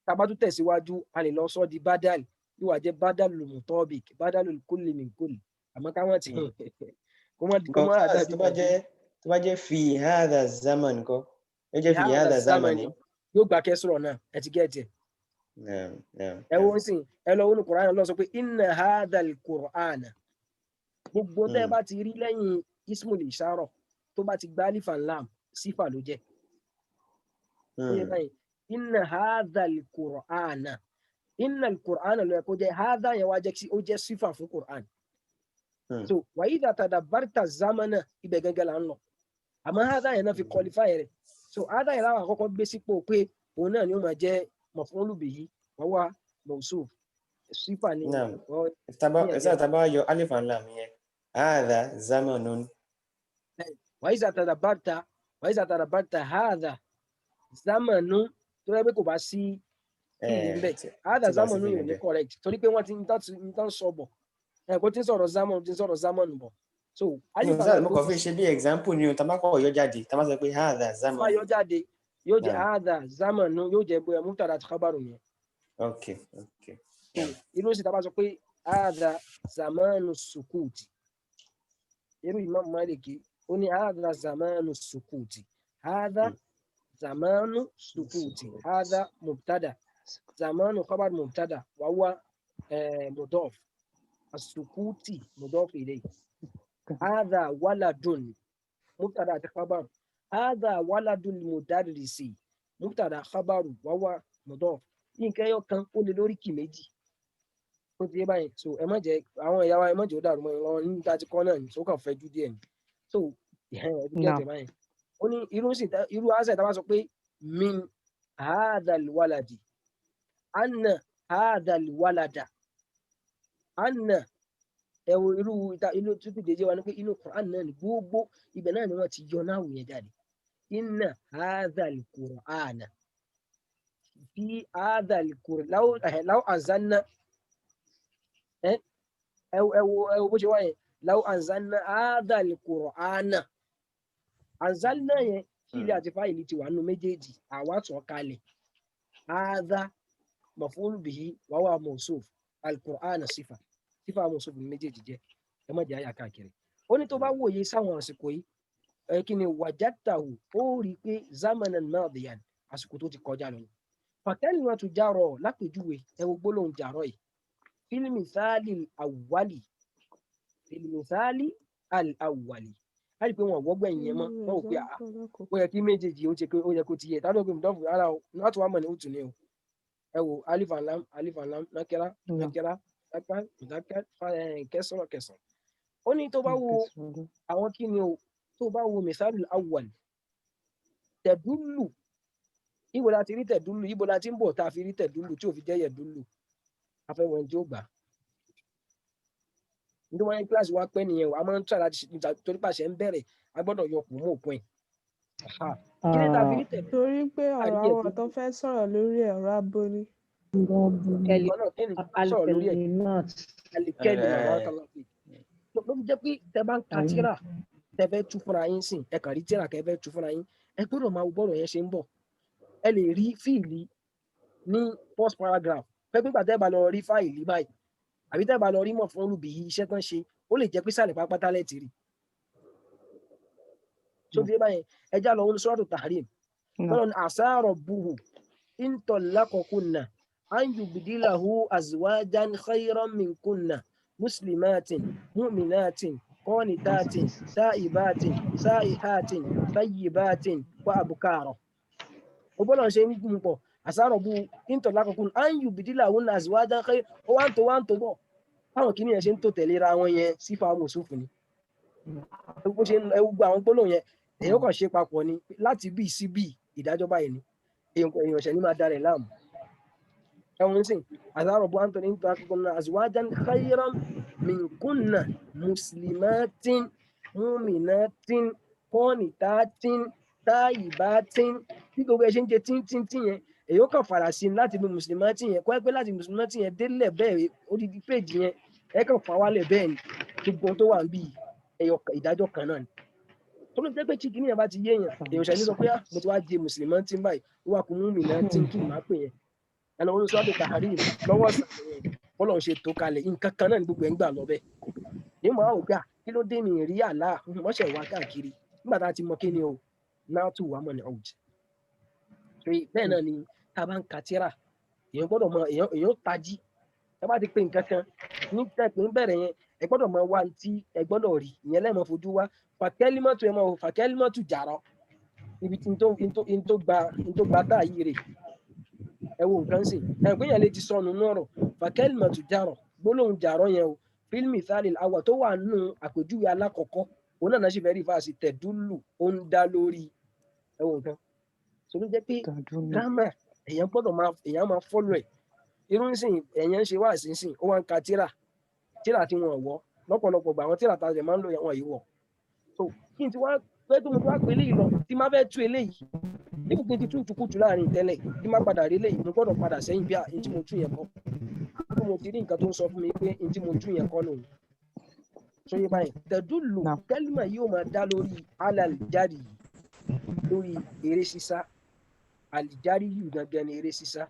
tábà tún tẹ̀síwájú a lè lọ sọ di badal yóò wá jẹ́ badalul mutabik badalul kulli min kulli àmọ́ káwọn ti kó mọ́ àdá
tó bá jẹ́ fi hadha zaman kọ́ ó jẹ́ fi hadha zaman ni
yóò gba kẹsùrọ̀ náà ẹ ti gẹ́ẹ̀tì ẹ wo sìn ẹ lọ wọnú Qur'an lọ sọ pé inna hadha al-Qur'an gbogbo tẹ́ bá ti rí lẹ́yìn ismul ishara tó bá ti gba alif and lam sífà ló jẹ́. inna hadha al-Qur'an inna al-Qur'an ló yẹ kó jẹ́ hadha yẹn wá jẹ́ ó jẹ́ sífà fún Qur'an. so wa idha tadabbarta zamana ibẹ̀ gẹ́gẹ́ là ń lọ àmọ́ hadha yẹn náà fi qualify rẹ̀ so hadha yẹn láwọn àkọ́kọ́ gbé sípò pé òun náà ni ó máa jẹ́ maf'ulu bihi wa huwa mawsuf sífà ni.
tàbá yọ alif and lam yẹn hadha zamanun.
wa idha tadabbarta hadha zamanu tó yẹ pé kò bá sí ìlú ń bẹ̀ hadha zamanu yóò ní correct torí pé wọ́n ti ń tán sọ bọ̀ kò tí ń sọ̀rọ̀ zamanu bọ̀. so
mo kàn fi ṣe bí example ni o tàbá kọ̀ yọ jáde tàbá sọ pé hadha zamanu.
tàbá yọ jáde yóò jẹ́ hadha zamanu yóò jẹ́ bóyá mubtada àti khabaru yẹn.
okay.
irú sì tàbá sọ pé hadha zamanu sukuti irú Imam Maliki ó ní hadha zamanu sukuti hadha zamanu sukuti hadha mubtada zamanu khabar mubtada wa huwa mudaf as-sukuti mudaf ilayhi hadha waladun mubtada àti khabar hadha waladul mudarrisi mubtada khabaru wa huwa mudaf nǹkan ẹyọ kan ó lé lórí kì méjì ó ti yé báyìí so ẹ má jẹ́ àwọn ìyá wa ẹ má jẹ́ ó dàrú mọ́ ẹ lọ́wọ́ níta ti kọ́ náà ní so kàn fẹ́ jú díẹ̀ ni so ẹ ti gẹ́tẹ̀ báyìí ó ní irú àṣà ìta bá sọ pé min hadhal waladi anna hadhal walada anna ẹwọ irú tútù déjé wa ní pé inú Qur'an náà ní gbogbo ibẹ̀ náà ni wọ́n ti yọ náà wòye jáde inna hadhal Qur'ana fi hadhal Qur'an law anzalna ẹwọ bó ṣe wáyé law anzalna hadhal Qur'ana anzalna yẹn fíìlì àti fáìlì ti wà nínú méjèèjì àwa tún kalẹ̀ hadha maf'ul bihi wa huwa mawsuf al-Qur'ana sífà mawsuf ní méjèèjì jẹ́ ẹ má jẹ́ àyà káàkiri ó ní tó bá wòye sáwọn àsìkò yìí kí ni wajadtahu ó rí i pé zamanan madiyan àsìkò tó ti kọjá lọ fakalimatu jaro lápèjúwe ẹ wo gbólóhùn jàrọ yìí fil mithali al-awwali a rí i pé wọn wọ́gbẹ́ yẹn mọ́ wọn ò pé ó yẹ kí méjèèjì ó yẹ kó ti yẹ tàbí ògbìn dọ́fù ara o láti wá mọ̀ ní òtún ni o ẹ wo alif and lam nakira kẹsàn ó ní tó bá wo àwọn kí ni o tó bá wo misalul awwal tẹ̀dúlù ibo la ti rí tẹ̀dúlù ibo la ti ń bọ̀ tá a fi rí tẹ̀dúlù tí ò fi jẹ́ yẹ̀dúlù afẹ́wọ̀n tí ó gbà nítorí wọn ní kíláàsì wa pẹ́ nìyẹn o a máa ń tà láti torí pàṣẹ ń bẹ̀rẹ̀ a gbọ́dọ̀ yọ kù mọ́ òpin kí ni tàbí ní tẹ̀lé
torí pé ọ̀rọ̀
àríyẹ̀
àwọn tó fẹ́ sọ̀rọ̀ lórí ọ̀rọ̀ abóni.
nǹkan náà kí ni sọ̀rọ̀ lórí ẹ̀ alikẹ́lì mà bá kàlá pé ló fi jẹ́ pé tẹ bá ń ka tíra tẹ fẹ́ tú fúnra yín sìn ẹ kàn rí tíra kẹ fẹ́ tú fúnra yín ẹ gbọ́dọ̀ máa wo bọ́rọ̀ yẹn ṣe ń bọ̀ ẹ lè rí fíìlì ní first paragraph fẹ́ pípa tẹ́ bá lọ rí fáìlì báyìí àbí tẹ́ bá lọ rí mọ̀ fún olùbí iṣẹ́ tán ṣe ó lè jẹ́ pé sàlẹ̀ pápátá lẹ́ẹ̀tì rí tó fi báyẹn ẹjá lọ wọn suratu tahrim lọ́nà àsáàrọ̀ buhu intọ̀lákọ̀kúnnà an yubdilahu azwajan khayran minkunna muslimatin mu'minatin qanitatin ta'ibatin sa'ihatin tayyibatin wa abukara ó bọ́lọ̀ ṣe ń gún pọ̀ àsáàrọ̀ buhu intọ̀lákọ̀kúnnà an yubdilahu azwajan khayran ó wá ń tó bọ̀ báwọn kìíní yẹn ṣe ń tó tẹ̀léra wọn yẹn sífà mùsùlùmí ni bó ṣe ẹwú gba àwọn gbólóhùn yẹn èèyàn kàn ṣe papọ̀ ni láti bí sí bí ìdájọ́ báyìí ni èèyàn ṣẹ̀ ní máa darẹ̀ láàmú ẹ̀wọ̀n sìn àzárọ̀ bó Anthony ń tọ́ akẹ́kọ̀ọ́ náà azwajan khayran minkunna muslimatin mu'minatin qanitatin tayyibatin bí gbogbo ẹ ṣe ń jẹ tíntíntín yẹn èèyàn kàn fara sí láti bí muslimatin yẹn kọ́ ẹ pé láti muslimatin yẹn délẹ̀ bẹ́ẹ̀ odidi péjì yẹn ẹ kàn fà wálẹ̀ bẹ́ẹ̀ ni gbogbo tó wà ń bí ìdájọ́ kan náà ni tó ló jẹ́ pé tí kìnìyàn bá ti yé èèyàn èèyàn ṣàní sọ pé mo ti wá di mùsùlùmí tí ń báyìí ó wà kún mí náà tí ń kí n máa pè yẹn ẹnà orí sọ́dọ̀ tàhárí lọ́wọ́ sàlẹ̀ bọ́lọ̀ ṣe tó kalẹ̀ nǹkan kan náà ní gbogbo ẹ̀ ń gbà lọ bẹ́ẹ̀ ní mo àwọn ògbà kí ló dé mi rí àlá mọ́ṣẹ̀ wá káàkiri nígbà tá a ti mọ kí ni o náà tù wá mọ̀ ní ọ̀jì bẹ́ẹ̀ náà ni tá a bá ń ka tíra èèyàn gbọ́dọ̀ mọ èèyàn tají tá a bá ti pè nǹkan kan ní tẹ̀pẹ́ ń bẹ̀rẹ̀ yẹn ẹ gbọ́dọ̀ mọ wá tí ẹ gbọ́dọ̀ rí ìyẹn lẹ́ẹ̀mọ́ fojú wá fàkẹ́límọ́tù ẹ mọ́ fàkẹ́límọ́tù jàrọ́ ibi tí n tó gba tá yìí rè ẹ wo nǹkan sìn ẹ pé yẹn lè ti sọnù nọ̀rọ̀ fàkẹ́límọ́tù jàrọ́ gbólóhùn jàrọ́ yẹn o fílmì thálil awà tó wà nù àpèjúwe alákọ̀ọ́kọ́ òun náà ṣe fẹ́ rí fáṣí tẹ̀dúlù ó ń dá lórí ẹ wo nǹkan so ló jẹ́ pé grammar èèyàn gbọ́dọ̀ máa follow ẹ̀ irú sìn èèyàn ń ṣe wá sínsìn ó wá ń ka tíra tí wọn wọ lọ́pọ̀lọpọ̀ gbà àwọn tíra tàbí máa ń lò wọn yìí wọ so kí n ti wá pé tó mo ti wá pé eléyìí lọ tí má fẹ́ tú eléyìí níbi kí n ti tú ìtukùtù láàrin tẹ́lẹ̀ tí má padà rí eléyìí mo gbọ́dọ̀ padà sẹ́yìn bí i tí mo tú yẹn kọ́ bí mo ti rí nǹkan tó ń sọ fún mi pé tí mo tú yẹn kọ́ lòun so yé báyìí tẹ̀dúlù kẹ́límà yóò máa dá lórí alàlìjárì lórí eré sísá àlìjárì yìí gangan ni eré sísá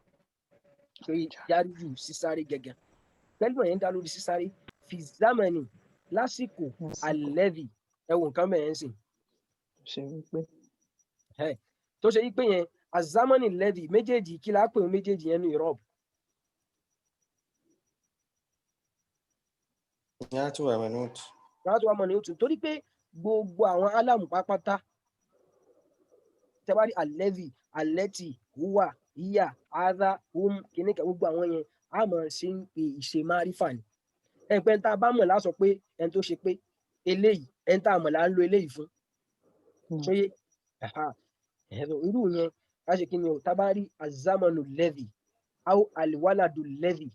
so járí yìí sísáré gẹ́gẹ́ kẹ́límà yẹn dá lórí sísáré fi zamani lásìkò alẹ́vì ẹwọ nǹkan bẹ̀rẹ̀ ń sìn tó ṣe wípé yẹn azamani lẹ́vì méjèèjì kí lápè méjèèjì yẹn ní Europe.
Yàtò àmọ́ ní òtù torí pé gbogbo àwọn alámù pápátá tẹ́wárí alẹ́vì alẹ́tì húwà híyà áádá kìnnìkà gbogbo àwọn yẹn a máa ṣe ń pe ìṣe márífà ni ẹ̀pẹ́ tá a bá mọ̀ lásọ pé ẹni tó ṣe pé eléyìí ẹni tá a mọ̀ là ń lo eléyìí fún ṣóyé irú yẹn a ṣe kí ni o tábárí azamanu lẹ́vì aw aliwaladu lẹ́vì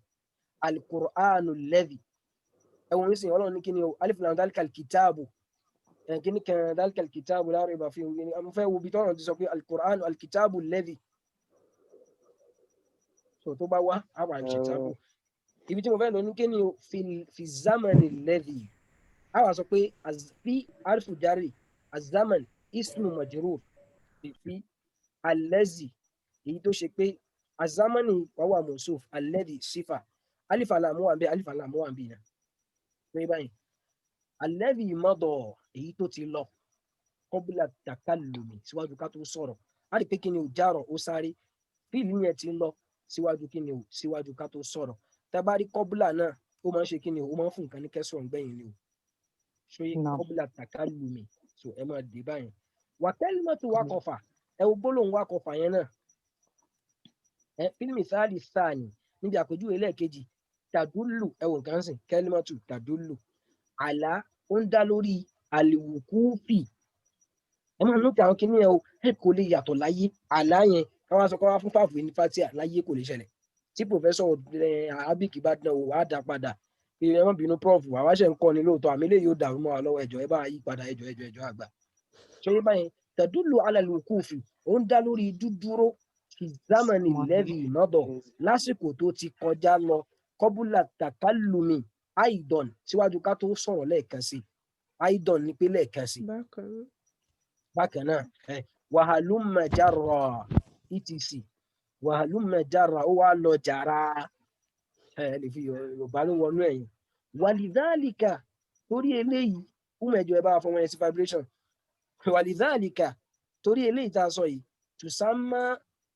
alikur'anu lẹ́vì ẹ̀wọ̀n ní sìn ọlọ́run ní kí ni o alifilanu dalikal kitaabu kíní kan dalikal kitaabu láàrin ìbá fi ní mo fẹ́ wo bí tọ́rọ̀ ti sọ pé alikur'anu alikitaabu lẹ́vì so tó bá wá àwọn àìsèkábù ibi tí mo fẹ́ lọ ní kí ni o fi zamani lẹ́vì a wà sọ pé fi arfu jari azaman ismu majrur fi alẹ́zì èyí tó ṣe pé azamani wàwà mọ̀sóf alẹ́dì sífà alifalamu wà ń bẹ alifalamu wà ń bẹ náà pé báyìí alẹ́dì mọ́dọ̀ èyí tó ti lọ kọ́bílà takallumi síwájú ká tó sọ̀rọ̀ a rí pé kí ni o járọ̀ ó sáré fíìlì yẹn ti lọ síwájú kí ni o síwájú ká tó sọ̀rọ̀ tábàárí kọ́bílà náà ó máa ń ṣe kí ni o ó máa ń fún nǹkan ní kẹsàn-án gbẹ̀yìn ni o ṣóyè kọ́bílà takallumi so ẹ máa dé báyìí wàtẹ́límọ́tò wákọ̀fà ẹ wo gbólóhùn wákọ̀fà yẹn náà ẹ fílmì sáàlì sáàni níbi àpèjúwe lẹ́ẹ̀kejì tàdúlù ẹ wò nǹkan sìn kẹ́límọ́tò tàdúlù àlá ó ń dá lórí àlìwùkúfì ẹ máa lókè àwọn kìnìún yẹn o ẹ kò lè yàtọ̀ láyé àlá yẹn káwá sọ káwá fún fàfù ní fatia láyé kò lè ṣẹlẹ̀ tí pòfẹ́sọ̀ arabic bá dán o wàá dá padà ẹ má bínú prof àwa ṣe ń kọ́ ni lóòótọ́ àmì eléyìí ó dàrú mọ́ wa lọ́wọ́ ẹjọ́ ẹ bá yí padà ẹjọ́ àgbà ṣé báyìí
tadullu ala al-wuqufi ó ń dá lórí dúdúró fi zamani alladhi mada lásìkò tó ti kọjá lọ qabla takallumi aidan síwájú ká tó sọ̀rọ̀ lẹ́ẹ̀kan sí aidan ní pé lẹ́ẹ̀kan sí bákan náà wa halumma jarra etc wàhálùmọ̀ jára ó wá lọ jàrá lè fi yorùbá ló wọnú ẹ̀yìn wàlìdálìkà torí eléyìí kúmẹ̀jọ ẹ bá fọmọ ẹ sí vibration wàlìdálìkà torí eléyìí tá a sọ yìí tùsámá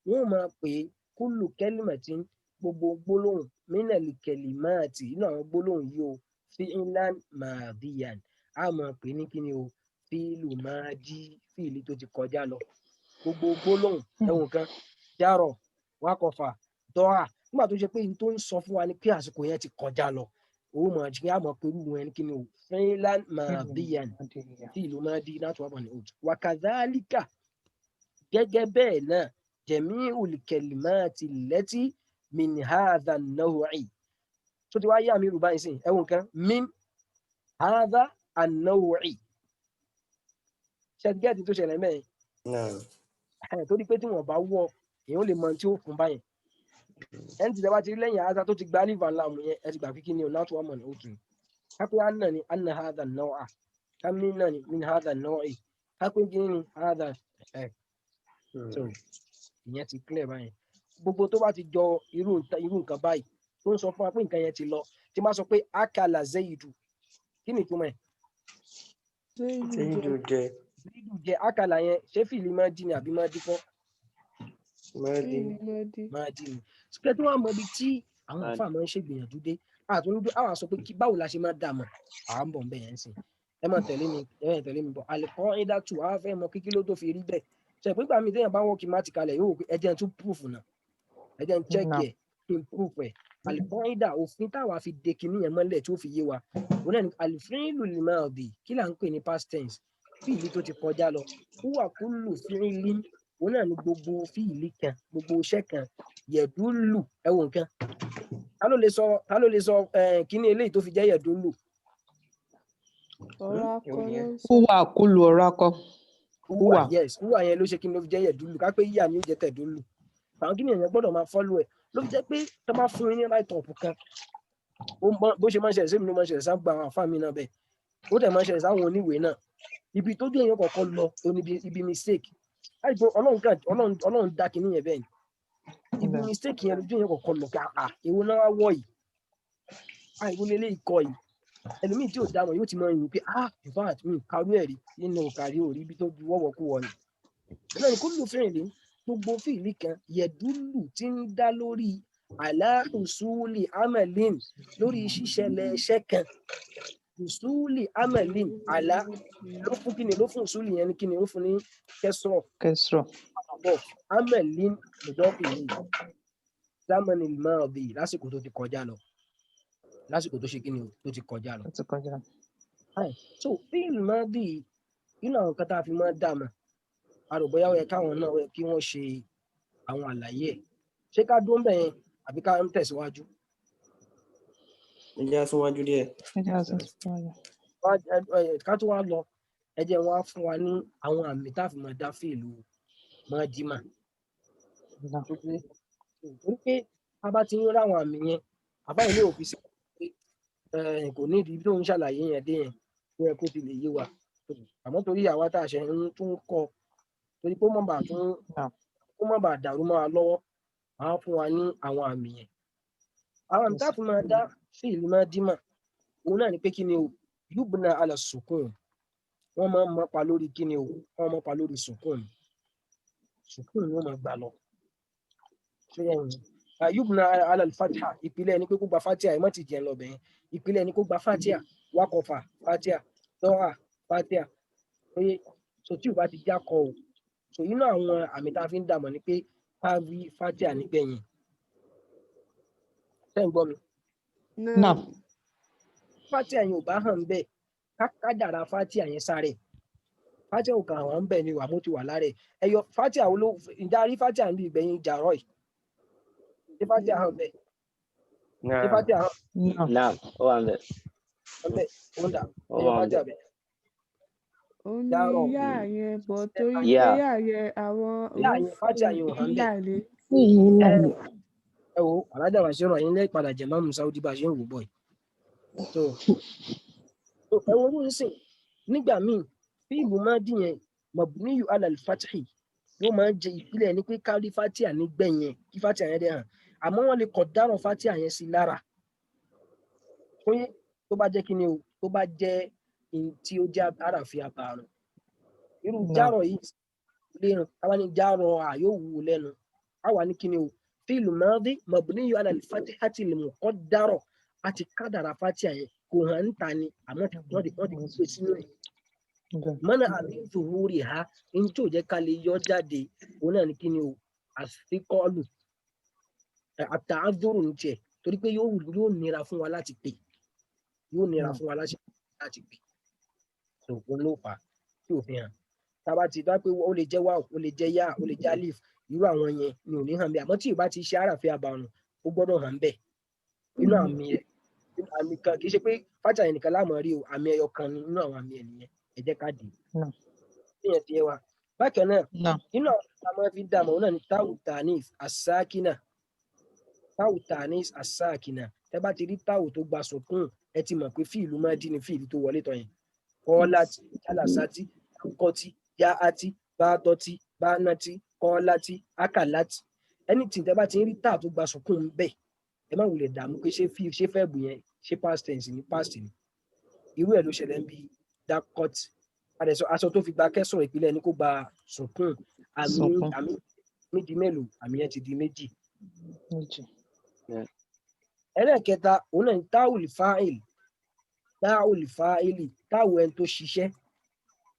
wọn máa pè é kúlù kẹlímẹtì gbogbo gbólóhùn mínàlì kẹlímáàtì inú àwọn gbólóhùn yìí o fi'lan madiyan a máa pè ní kíni o fíìlù máa jí fíìlì tó ti kọjá lọ gbogbo gbólóhùn ẹwọn kan járọ wákọ̀fà dọ́à nígbà tó ṣe pé tó ń sọ fún wa ní pé àsìkò yẹn ti kọjá lọ òun mọ̀ jí àmọ́ pẹ̀lú wọn kí ni o fi'lan madiyan tí ìlú máa di láti wà ní ojú wakadhalika gẹ́gẹ́ bẹ́ẹ̀ náà jami'ul kalimati allati min hadha an-naw'i tó ti wá yá mi rúbá ìsìn ẹ̀wọ̀n kan min hadha an-naw'i ṣẹ́gẹ́ẹ̀tì tó ṣẹlẹ̀ mẹ́rin torí pé tí wọ́n bá wọ̀ èèyàn lè mọ tí ó fún báyẹn ẹni tí ìjọba ti rí lẹ́yìn àádá tó ti gba ní van lam yẹn ẹ ti gbà kíkí ni ọ̀nà tó wà mọ̀ ní òtún kápẹ́ àná ni anna hadha an-naw'a kámi náà ni min hadha an-naw'i kápẹ́ kí ni hadha so ìyẹn ti clear báyẹn gbogbo tó bá ti jọ irú nǹkan báyìí tó ń sọ fún wa pé nǹkan yẹn ti lọ tí máa sọ pé akala zayidu kí ni ìtumọ̀ ẹ̀
zayidu
jẹ akala yẹn ṣé fìlì máa dín ní àbí máa dín fún máa dín ní ṣùgbọ́n tí wọ́n mọ ibi tí àwọn àfáà máa ń ṣègbìyànjú dé àtúndú àwọn sọ pé báwo la ṣe máa dà mọ́ àwọn ń bọ̀ ń bẹ̀ yẹn sìn ẹ máa tẹ̀lé mi bọ̀ àlẹ́kọ́ ẹ̀dá tù á fẹ́ mọ kíkí ló tó fi rí bẹ́ẹ̀ ṣe pé gbàmí téèyàn bá wọ́n kí má ti kalẹ̀ yóò ẹ jẹ́ n tún proof náà ẹ jẹ́ n check ẹ̀ kí n proof ẹ̀ àlẹ́kọ́ ẹ̀dá òfin táwa fi de kinní yẹn mọ́lẹ̀ tí ó fi yé wa òun náà ni àlìfíìlù lè máa bì kí là ń pè ní past tense fíìlì tó ti kọjá lọ wúwà kúlù fíìlì òun náà ni gbogbo fíìlì kan gbogbo iṣẹ́ kan yẹ̀dúlù ẹ̀wọ̀n kan ta ló lè sọ kíní eléyìí tó fi jẹ́ yẹ̀dúlù.
wúwà kúlù ọ̀rọ̀ akọ.
wúwà yes wúwà yẹn ló ṣe kí ni ló fi jẹ́ yẹ̀dúlù ká pé yíyà ni ó jẹ́ tẹ̀dúlù àwọn kíní yẹn gbọ́dọ̀ máa fọ́lù ẹ̀ ló fi jẹ́ pé tó bá fún yín ní right up kan bó ṣe máa ń ṣẹlẹ̀ sí mi ló máa ń ṣẹlẹ̀ sáà gba àwọn àfáà mi náà bẹ́ẹ̀ ó dẹ̀ máa ń ṣẹlẹ̀ sáwọn oníwèé náà ibi tó dé èèyàn kọ̀ọ̀kan lọ ibi mistake àìpé ọlọ́run dá kinní yẹn bẹ́ẹ̀ ni ibi mistake yẹn lójú èèyàn kọ̀ọ̀kan lọ káà èwo náà wá wọ̀ yìí àìwọ lélẹ́ ikọ̀ yìí ẹlòmíì tí ò dámọ̀ yóò ti mọ ìyìn pé in fact mi kárú ẹ̀ rí nínú kárí òrí ibi tó ju wọ́wọ́ kú wọ ni náà ni kó lù fẹ́ràn lé gbogbo fíìlì kan yẹ̀dúlù tí ń dá lórí aláhùsúlì amalin lórí ṣíṣẹlẹ̀ ẹṣẹ́ kan usuli amalin ala ló fún kíni ló fún usuli yẹn ní kíni ó fún ní kẹsrọ amalin mudọ́fì yìí zamani al-madi lásìkò tó ti kọjá lọ lásìkò tó ṣe kíni tó ti kọjá lọ. so fíìlì madi inú àwọn kan tá a fi máa dà mọ́ àròbóyá ó yẹ káwọn náà kí wọ́n ṣe àwọn àlàyé ẹ̀ ṣé ká dún bẹ́ẹ̀ àbí ká ń tẹ̀síwájú.
ẹjẹ́ àsúnwájú díẹ̀.
ká tó wá lọ ẹ jẹ́ wọ́n á fún wa ní àwọn àmì tá a fi máa dá fíìlù mọ́dímà. torí pé a bá ti ń rí àwọn àmì yẹn àbáyé ní òfin sí pé kò ní ibi tó ń ṣàlàyé yẹn dé yẹn tó yẹ kó ti lè yé wa àmọ́ torí àwa tá a ṣe ń tún kọ́ torí pé ó mọ̀ bá dàrú mọ́ wa lọ́wọ́ a fún wa ní àwọn àmì yẹn. àwọn àmì tá a fi máa dá fíìlì mọ́dímà òun náà ni pé kí ni o yubna ala sukun wọ́n máa ń mọ́pa lórí kí ni o wọ́n mọ́pa lórí sukun ni wọ́n máa gbà lọ. yubna ala al-fatha ìpìlẹ̀ ni pé kó gba fatiha ẹ̀ mọ́ ti jẹ́ lọ bẹ̀yẹn ìpìlẹ̀ ni kó gba fatiha wákọ̀fà fatiha dọ́hà fatiha oye so tí o bá ti já kọ o so inú àwọn àmì tá a fi ń dàmọ̀ ni pé ká rí fatiha nígbẹ̀yìn ṣé ń gbọ́ mi.
náà
fatiha yẹn ò bá hàn bẹ́ẹ̀ ká dára fatiha yẹn sáré fatiha ò kàn hàn bẹ́ẹ̀ ni wà mo ti wà lára ẹ̀ ẹ̀yọ fatiha wo ló ìdarí fatiha níbi ìgbẹ̀yìn jàrọ̀ yìí ṣé fatiha hàn bẹ́ẹ̀ ṣé fatiha hàn.
náà ó wà ń bẹ̀.
ó ń dà ẹ̀yọ fatiha bẹ́ẹ̀.
Òun ni
járọ̀
yá yẹn bọ̀ torí pé
Yeah.
yá yẹn àwọn
yá yẹn fátì àyè ò hàn bẹ́ẹ̀.
ìlà ni.
Ẹ wo alájà wà sí ọ̀rọ̀ yín lẹ́yìn padà jẹ̀ mọ́mú Saudi bá a ṣe ń wò bọ̀ yìí. So ẹ wo ní sìn nígbà míì fíìlù máa dì yẹn mabniyu ala al-fathi yóò máa jẹ ìpìlẹ̀ ní pé kárí fatia nígbẹ̀yẹn kí fatia yẹn dẹ̀ hàn àmọ́ wọ́n lè kọ̀ dáràn fatia yẹn sí lára fóyé tó bá jẹ́ kí ni o tó bá jẹ́ tí ó jẹ́ àràfi àbàrùn irú járọ̀ yìí lè ràn àwa ní járọ̀ yóò wù lẹ́nu àwa ní kí ni o fíìlù madi mabniyu ala al-fatihati al-muqaddara àti kádàrà fatia yẹn kò hàn ń ta ni àmọ́ wọ́n ti pè sínú ẹ̀ mọ́nà àbí zuhuri ha ní tí ò jẹ́ ká lè yọ jáde òun náà ní kí ni o àfikọ́lù àtàádùrù ní tiẹ̀ torí pé yóò nira fún wa láti pè yóò nira fún wa láti pè òun ló fà á tí ò fi hàn tába ti dá pé ó lè jẹ́ wá ó lè jẹ́ yá ó lè jẹ́ alif irú àwọn yẹn ni ò ní hàn bẹ́ẹ̀ àmọ́ tí ì bá ti ṣe àràfẹ́ àbàrùn ó gbọ́dọ̀ hàn bẹ́ẹ̀ nínú àmì rẹ̀ àmì kan kì í ṣe pé fájà yẹn nìkan láàmú rí o àmì ẹyọ kan ni nínú àwọn àmì ẹ̀ nìyẹn ẹ jẹ́ ká dì í ìyẹn ti yẹ wa bákan náà nínú àwọn ọ̀sán máa fi dààmú òun náà ni táwù tanis asákínà táwù tanis asákínà tẹ́ bá ti rí táwù tó gba sùnkún ẹ ti mọ̀ pé fíìlù máa dín ní fíìlù tó wọlé tọ̀ yẹn kọ́láti jálàsátì kọ́tí yáátì bátọ́tì bánátì kọ́láti ákàlátì ẹni tí tẹ́ bá ti rí táwù tó gba sùnkún bẹ́ẹ̀ ẹ má wulẹ̀ dààmú pé ṣé fẹ́ẹ̀bù yẹn ṣé past tense ni past ni irú ẹ̀ ló ṣẹlẹ̀ ń bí dakot àdẹ̀sọ aṣọ tó fi gba kẹsàn-án ìpínlẹ̀ ní kó gba sùnkún àmì di mélòó àmì yẹn ti di méjì. ẹlẹ́ẹ̀kẹta òun náà ní táwùlì fáìlì táwù ẹni tó ṣiṣẹ́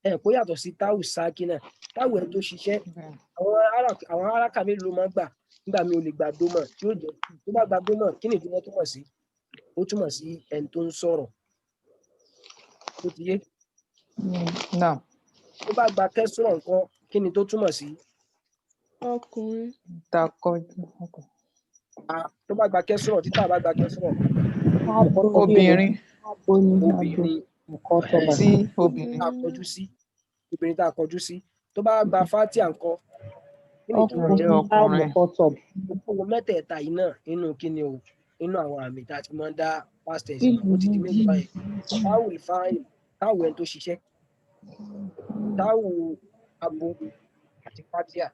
ẹ̀ kó yàtọ̀ sí táwù sákínà táwù ẹni tó ṣiṣẹ́ àwọn aráka mélòó ló máa gbà nígbà mi ò lè gba dómọ̀ tí ó jẹ́ tó bá gba dómọ̀ kí ni ìdíwọ́ túmọ̀ sí ó túmọ̀ sí ẹni tó ń sọ̀rọ̀ tó ti yé tó bá gba kẹsùrọ̀ nǹkan kí ni tó túmọ̀ sí.
ọkùnrin.
tó bá gba kẹsùrọ̀ títà bá gba kẹsùrọ̀.
obìnrin
tí obìnrin tá a kọjú sí obìnrin tá a kọjú sí tó bá gba fatia nǹkan kí ni tó jẹ́ ọkùnrin. gbogbo mẹ́tẹ̀ẹ̀ta yìí náà nínú kí ni o nínú àwọn àmì tá a ti máa ń dá past tense mọ̀ ó ti di méjì báyìí táwù ìfáàyè táwù ẹni tó ṣiṣẹ́ táwù abo àti fatia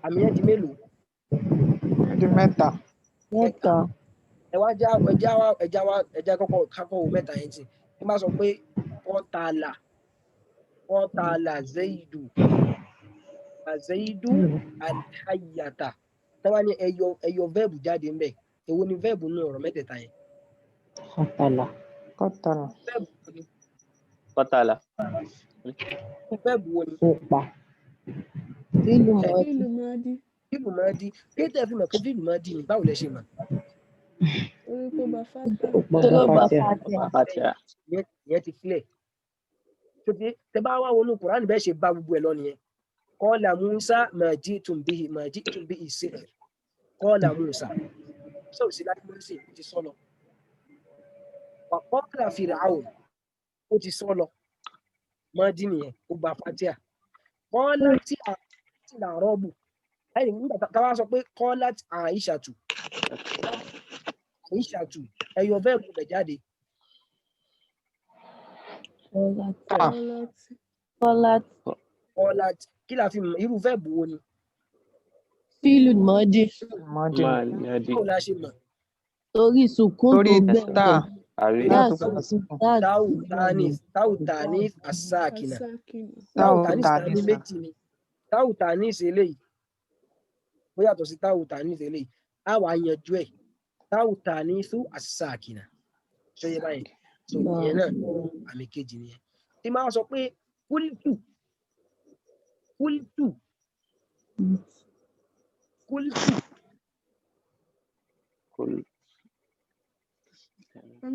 àmì ẹ̀ di mélòó.
di mẹ́ta.
ẹja kọ́kọ́ wo mẹ́ta yẹn tì ẹ má sọ pé kọ́tàlà zaidu alhayata tẹ́wá ní ẹyọ vẹ́ẹ̀bù jáde ń bẹ̀ èwo ni vẹ́ẹ̀bù nù ọ̀rọ̀ mẹ́tẹ̀ẹ̀ta yẹn.
Kọ́tàlà.
Vẹ́ẹ̀bù wo ni.
Fíìlù máa dí. Pété fi mọ̀ pé fíìlù máa dí ni báwo lẹ ṣe mọ̀. Orí kó bá fàtíà. Ìyẹn ti filẹ̀. Tẹ bá wá wọnú Kùránì bẹ́ẹ̀ ṣe bá gbogbo ẹ̀ lọ nìyẹn. Qala Musa ma ji'tum bihi sihr. Qala Musa. Ṣé o sì láti mú sí ti sọ́nà? Wa qala Fir'aun. Ó ti sọ́nà. Máa dín nìyẹn, ó gba fàtíà. Qala tí làárọ̀bù. Ẹni nígbà táwa sọ pé qala Aishatu. Ẹyọ vẹ́ẹ̀bù bẹ̀ jáde. Qala kí la fi mọ̀ irú vẹ́ẹ̀bù wo ni?
Fíìlù mọ́dí.
Báwo la ṣe mọ̀?
Torí sùkún tó gbẹ̀yìn.
Táwù tanis as-sakina. Táwù tanis méjì ni. Táwù tanis eléyìí. Ó yàtọ̀ sí táwù tanis eléyìí. A wà yanjú ẹ̀. Táwù tanisu as-sakina. Ṣé yẹ báyìí? So ìyẹn náà àmì kejì nìyẹn. Tí máa sọ pé kúlítù.
Wọ́n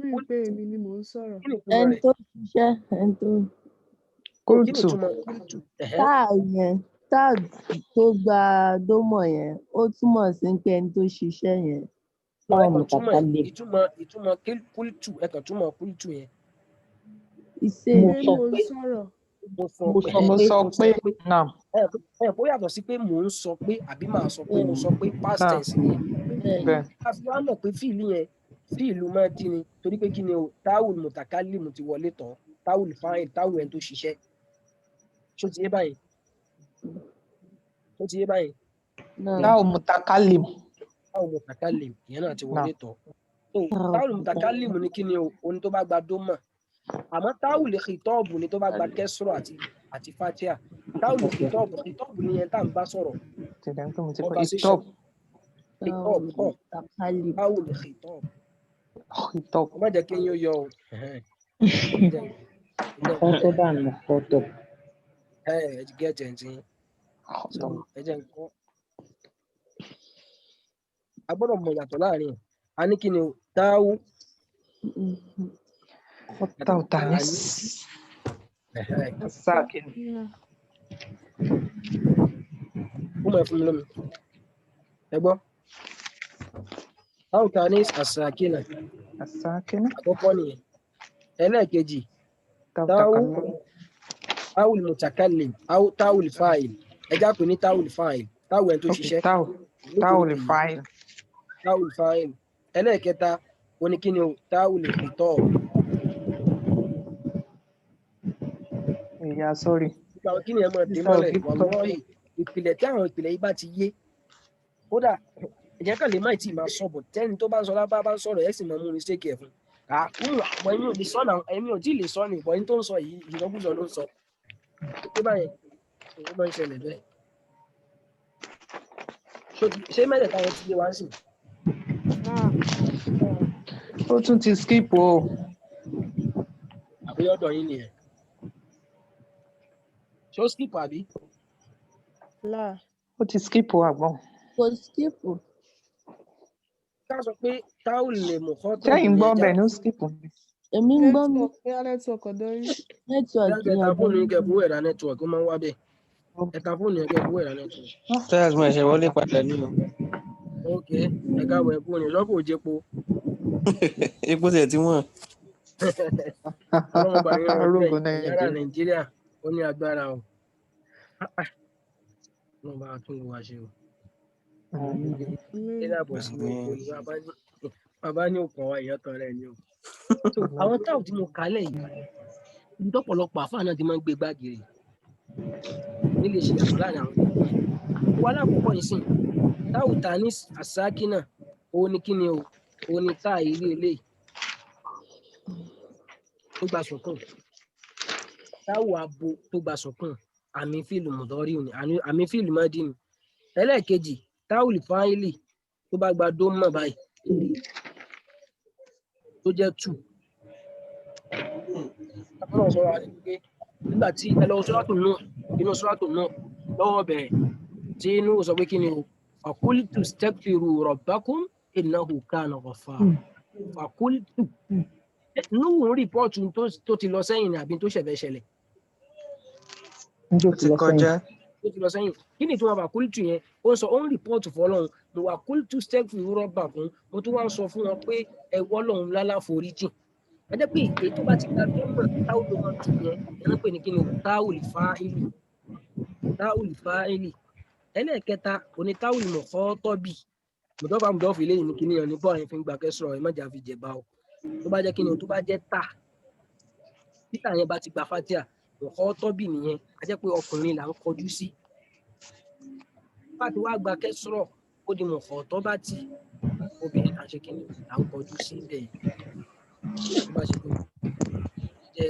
mìíràn pé èmi ni mò ń sọ̀rọ̀.
Ẹni tó ṣiṣẹ́ ẹni tó.
Kúlítù.
Táà tó gba dómọ̀ yẹn ó túmọ̀ sí pé ẹni tó ṣiṣẹ́ yẹn.
Ìtumọ̀ kúlítù ẹ̀kan túmọ̀ kúlítù yẹn.
Ìṣe
mo sọ̀rọ̀. mo sọ
mo sọ pé náà
ó yàtọ̀ sí pé mò ń sọ pé àbí màá sọ pé mo sọ pé past
náà
tense nìyẹn.
bẹ́ẹ̀
a fi wá mọ̀ pé fíìlì yẹn fíìlù máa dín ni torí pé kí ni o táwùl mùtàkálìmù ti wọlé tán táwùl fáìn táwùl ẹni tó ṣiṣẹ́ ṣó ti yé báyìí
táwù mutakalim
táwùl mùtàkálìmù ìyẹn náà ti wọlé tán so táwùl mùtàkálìmù ni kí ni o oní tó bá gba dómà àmọ́ táwùl khitọ́ọ̀bù ni tó bá gba kẹsùrọ̀ àti fatia táwùl khitọ́ọ̀bù ni yẹn tá à ń bá sọ̀rọ̀
tẹ̀lé ń pè mí ti pé
conversation
ìtọ́ọ̀bù
táwùl khitọ́ọ̀bù
ìtọ́ọ̀bù
má jẹ́ kí n yóò yọ o
Khotba and mukhatab.
ẹ ti gẹ́ẹ̀tì ẹ̀ ń tí so ẹ jẹ́ nǹkan a gbọ́dọ̀ mọ̀ yàtọ̀ láàrin a ní kí ni o táwù
táwù tanis sakin
ó mọ̀ ẹ́ fún mi lómi ẹ gbọ́ táwù tanis asakina
sakin
àkọ́kọ́ nìyẹn ẹlẹ́ẹ̀kejì
táwù
táwù
takalim
táwùl mutakallim táwùl fáìl ẹjá pè ní táwùl fáìl táwù ẹni tó ṣiṣẹ́
táwù lè fáìl
táwùl fáìl ẹlẹ́ẹ̀kẹta oníkíni o táwùl khitab
ìyá sórí
nípa kí ni ẹ mọ̀ dé mọ́lẹ̀ wàlúwọ́ọ̀hì ìpìlẹ̀ tí àwọn ìpìlẹ̀ yìí bá ti yé kódà ẹ̀jẹ̀ kan lè má tí ì máa sọ bọ̀ tẹ́ni tó bá ń sọ lábá bá ń sọ̀rọ̀ ẹ̀ sì máa mú mistake ẹ̀ fún àpọ̀ ẹ̀mí ò lè sọ náà ẹ̀mí ò tí ì lè sọ ní ìbọn tó ń sọ yìí ìrọ́gùsọ ló ń sọ tó báyẹn ó máa ń ṣẹlẹ̀ bẹ́ẹ̀ ṣé mẹ́tẹ̀ẹ̀ta wọn ti yé wá sí
ó tún ti skip o
àbí ọ̀dọ̀ yín nìyẹn ṣé ó skip àbí
ó ti skip o àgbọn
kò skip
ká sọ pé táwọn lè mọ̀ kọ́ tó
sẹ́yìn gbọ́ bẹ́ẹ̀ ní ó skip
èmi ń gbọ́ mi
network ọ̀dọ̀ yín.
network
ẹ̀ka
yẹn
fóònù yín kẹ́ fowó ẹ̀rá network ó máa ń wá bẹ́ẹ̀ ẹ̀ka fóònù yín kẹ́ fowó ẹ̀rá network.
Charles mo ṣe wọlé padà ní o.
ok ẹ̀ka wọ̀ ẹ̀kú ni lọ́pọ̀ òjèpo
Epo tẹ̀ tí wọ́n.
ọlọ́run bá yín
Arógo
rán ìyára nàìjíríà ó ní agbára o wọ́n bá tún wá ṣe o ilé àbọ̀ sí oko ni bàbá ní òkàn wa ìyọ́tọ̀ rẹ̀ ni o. àwọn táwọn tí mo kálẹ̀ yìí ìdọ́pọ̀lọpọ̀ àfáà náà ti máa ń gbé gbàgìrì nílé ṣe yàtọ̀ láàrin àwọn ìwà alákọ̀ọ́kọ́ yìí sìn táwọn tanis asakina òun ni kí ni o òun ni táà ilé eléyìí tó gba sọ̀kùn táwọn abo tó gba sọ̀kùn àmì fíìlù mọ̀dọ́rí ni àmì fíìlù mọ́dí ni ẹlẹ́ẹ̀kejì táwọn fáìlì tó bá gba dómọ̀ báyìí tó jẹ́ 2 àbúrò sọ̀rọ̀ àti pé nígbà tí ẹ lọ sọ́ràtò náà inú sọ́ràtò náà lọ́wọ́ bẹ̀rẹ̀ tí inú sọ pé kí ni o fakultu stekfiru rabbakum innahu kana ghaffara fakultu núhùn rìpọ́ọ̀tù tó ti lọ sẹ́yìn àbí tó ṣẹ̀fẹ̀ ṣẹlẹ̀
ó ti kọjá
tó ti lọ sẹ́yìn kí ni tí wọ́n fakultu yẹn ó ń sọ ó ń rìpọ́ọ̀tù fọlọ́run mo fakultu stekfiru rabbakum mo tún wá ń sọ fún wọn pé ẹwọ́ lọ́run lálàforíjì ẹ jẹ́ pé èyí tó bá ti gba tó mọ̀ táwọn ló máa tún yẹn ẹ̀ ń pè ní kí ni táwùlì fáìlì ẹlẹ́ẹ̀kẹta oní táwùlì mọ̀kọ́tọ́bì mọ̀dọ́fà mọ̀dọ́fì lẹ́yìn ní kíní ọ̀ní bọ́ọ̀rìn fi ń gba kẹsọ̀rọ̀ ẹ̀ mọ̀jà fi jẹ̀bá o tó bá jẹ́ kíní o tó bá jẹ́ tà títà yẹn bá ti gba fatia mọ̀kọ́tọ́bì nìyẹn a jẹ́ pé ọkùnrin là ń kọjú sí bá ti wá gba kẹsọ̀rọ̀ ó di mọ̀kọ́tọ́bàtì obìnrin là ń ṣe kíní là ń kọjú sí bẹ́ẹ̀ tó bá ṣe tó jẹ́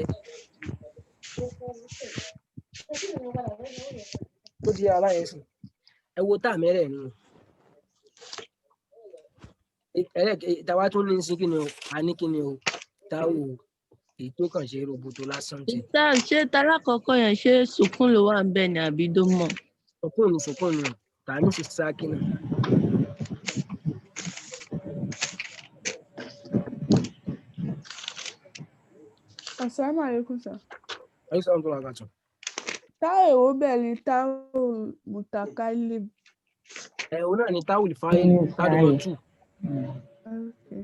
tó di aláyẹsì ẹ wo tá mẹ́rẹ̀ ni ìtawá tún ní sí kíni o a ní kíni o táwò èyí tó kàn ṣe roboto lásán tí.
ṣé talákọ̀ọ́kọ́ yẹn ṣé sùkún ló wà ń bẹ̀ ni àbí dómọ̀.
sùkún ni tàní sì sá kíni.
Assalamu alaikum sir.
Ayé sọ̀rọ̀ tó wà gàtọ̀.
Táwọn èwo bẹ́ẹ̀ ni táwọn mutakallim.
Òun náà ni táwùlì fáìlì tádùmọ̀ 2.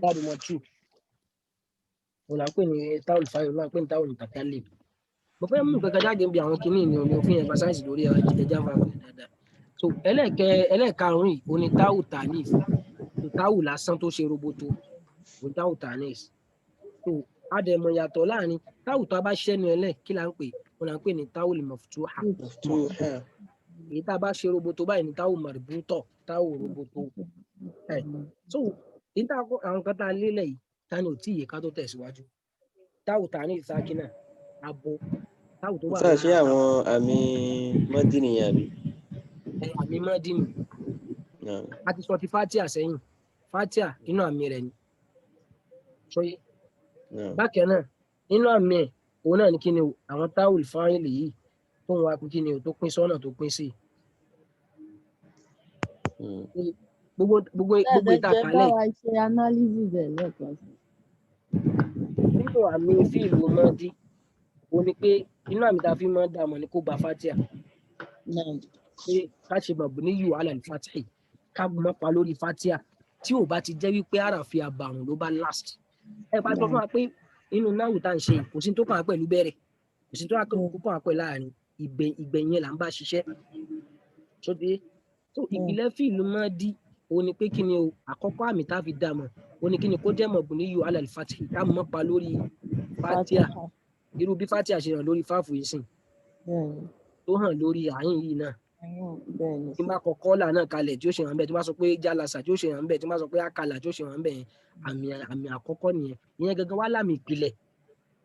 Tádùmọ̀ 2. Òun là ń pè ní táwùlì fáìlì, òun là ń pè ní táwùlì mutakallim. mo fẹ́ mú kankan jáde bí àwọn kinní ni òfin emphasize lórí ẹja fàgbẹ̀ dáadáa. So ẹlẹ́ẹ̀karùn-ún yìí oní táwù tanis, táwù lásán tó ṣe roboto oní táwù tanis. So adẹ̀mọ̀ yàtọ̀ láàrin táwù tó a bá ṣẹ́nu ẹlẹ́ kí là ń pè wọn là ń pè ní táwù maftuha. Èyí tá a bá ṣe roboto báyìí ní táwù marbutọ̀, táwù roboto. So èyí tá àwọn kan tá a lélẹ̀ yìí ta ni ò tí ì yẹ ká tó tẹ̀síwájú. Táwù tanis sákínà abo táwù tó wà
sáà ṣe àwọn àmì mọ́dí nìyẹn àbí.
àmì mọ́dí ni a ti sọ ti fatia sẹ́yìn, fatia inú àmì rẹ̀ ni sọyé. Bákan náà nínú àmì ẹ̀ òun náà ni kí ni o àwọn táwù fáìlì yìí tó ń wá pé kí ni o tó pín sọ́nà tó pín sí. Gbogbo ìta kálẹ̀
ṣe analysis ẹ̀ lẹ́ẹ̀kan sí.
nínú àmì fíìlù mọ́dí ó ní pé inú àmì tá a fi máa ń dààmú ni kó gba fatia pé ká ṣe mọ̀ ní yù alẹ́ fatihi ká mọ́ pa lórí fatia tí ò bá ti jẹ́ wípé àràfi àbàrùn ló bá last. Ẹ bá sọ fún wa pé inú náwó tá à ń ṣe kò sí tó kàn án pẹ̀lú bẹ̀rẹ̀ kò sí tó kàn án pẹ̀lú láàrin ìgbẹ̀yìn là ń bá ṣiṣẹ́. So ìpìlẹ̀ fíìlù máa dí ó ní pé kí ni o àkọ́kọ́ àmì tá a fi dààmú ó ní kí ni kó jẹ́ mọ̀ ní yù alẹ́ fatihi ká mọ́ pa lórí fatia irú bí fatia ṣe hàn lórí fáfù yìí sìn tó hàn lórí àyìn yìí náà tí bá kọ kọ́là náà kalẹ̀ tí ó ṣe hàn bẹ́ẹ̀ tí wọ́n sọ pé jálásà tí ó ṣe hàn bẹ́ẹ̀ tí wọ́n sọ pé àkàlà tí ó ṣe hàn bẹ́ẹ̀ àmì àkọ́kọ́ nìyẹn. Ìyẹn gangan wá lámì ìpìlẹ̀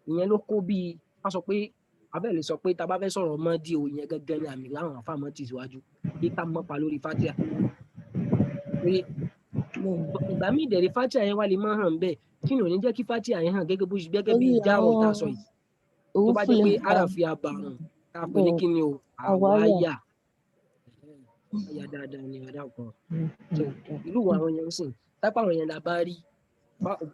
ìyẹn ló kó bíi wọ́n sọ pé abẹ́lẹ̀ sọ pé tá a bá fẹ́ sọ̀rọ̀ mọ́ dí o ìyẹn gangan ni àmì láwọn àfàmọ́ tì síwájú bí ká mọ́ pa lórí fatia. Ìgbà míì dẹ̀rẹ̀ fatia yẹn wá lè mọ́ hàn bẹ́ẹ̀ kí ni ò ní jẹ́ kí fatia yẹn hàn gẹ́gẹ́ bí jáwọ́ tá a sọ yìí tó bá jẹ́ pé àràfi àbàrùn tá a pè ní kí ni o àwáyà àyà dáadáa ni àdá kan. So irú àwọn yẹn ń sìn tápá àwọn yẹn la bá rí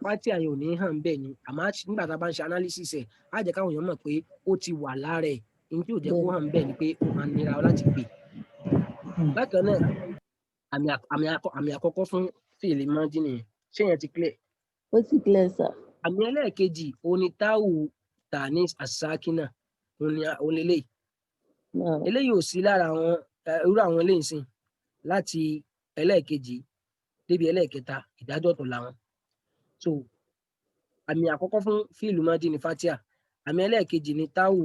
fatia yẹn ò ní hàn bẹ́ẹ̀ ni àmọ́ nígbà tá a bá ń ṣe analysis ẹ̀ á jẹ́ káwọn èèyàn mọ̀ pé ó ti wà lára ẹ̀ ní tí ò jẹ́ kó hàn bẹ́ẹ̀ ni pé ó máa nira láti pè. Bákan náà àmì àkọ́kọ́ fún fíìlì mọ́dí nìyẹn ṣé yẹn ti clear?
Ó ti clear sir.
Àmì ẹlẹ́ẹ̀kejì oní táwù tanis asakina onílé eléyìí ò sí lára àwọn irú àwọn eléyìí sìn láti ẹlẹ́ẹ̀kejì débi ẹlẹ́ẹ̀kẹta ìdájọ́ tó làwọn. So àmì àkọ́kọ́ fún fíìlù mọ́dí ni fatia, àmì ẹlẹ́ẹ̀kejì ni táwù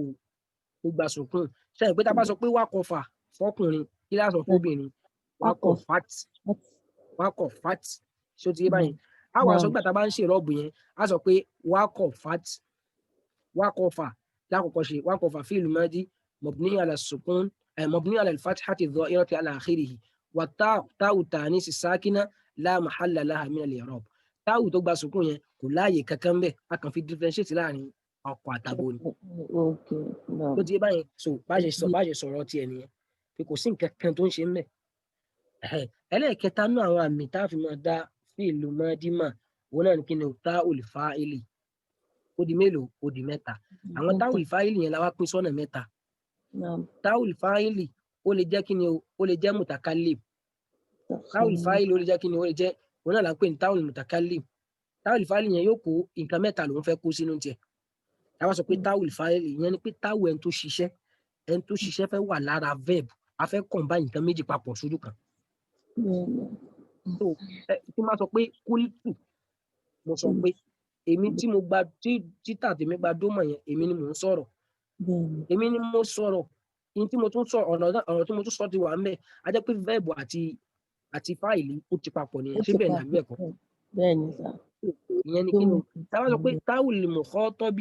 tó gba sùkún. Ṣẹ́yìn pé tá a bá sọ pé wákọ̀fà fọkùnrin kí láà sọ fóbìnrin wákọ̀fàt ṣé ó ti yé báyìí. Àwọn àṣọgbà tá a bá ń ṣe rọ́ọ̀bù yẹn á sọ pé wákọ̀fàt wákọ̀fà lákòókò ṣe wákọ̀fà fíìlù mọ́dí mabni ala sukun mabni ala al-fathati adh-dhahirati ala akhirih wa táwù tanis sakina la mahalla laha min al-i'rab. Táwù tó gba sùkún yẹn kò láàyè kankan bẹ́ẹ̀ a kàn fi differentiate láàrin ọkọ àtàbò ni. Tó ti yé báyìí so bá ṣe sọ̀rọ̀ tiẹ̀ nìyẹn pé kò sí nǹkan kan tó ń ṣe ń bẹ̀. Ẹlẹ́ẹ̀kẹta nú àwọn àmì tá a fi máa dá fíìlù mọ́dí mà òun náà ní kí ni táwùl fáìlì ó di mélòó ó di mẹ́ta. Àwọn táwùl fáìlì yẹn la wá pín sọ́nà mẹ́ta. Táwùl fáìlì ó lè jẹ́ kí ni ó lè jẹ́ mutakallim. Táwùl fáìlì ó lè jẹ́ kí ni ó lè jẹ́ òun náà là ń pè ní táwùl mutakallim. Táwùl fáìlì yẹn yóò kó nǹkan mẹ́ta lòun fẹ́ kó sínú tiẹ̀. Táwa sọ pé táwùl fáìlì yẹn ni pé táwù ẹni tó ṣiṣẹ́ fẹ́ wà lára verb a fẹ́ combine nǹkan méjì papọ̀ sójú kan. So tí máa sọ pé kúlítù mo sọ pé èmi tí mo gba títà tèmi gba dómọ̀ yẹn èmi ni mò ń sọ̀rọ̀ èmi ni mo sọ̀rọ̀ ní tí mo tún sọ ọ̀rọ̀ tí mo tún sọ ti wà ń bẹ̀ a jẹ́ pé verb àti fáìlì ó ti papọ̀ nìyẹn síbẹ̀ ní àbí ẹ̀kọ́.
Bẹ́ẹ̀ni sà.
Ìyẹn ni kí ni táwa sọ pé táwùl mukhatab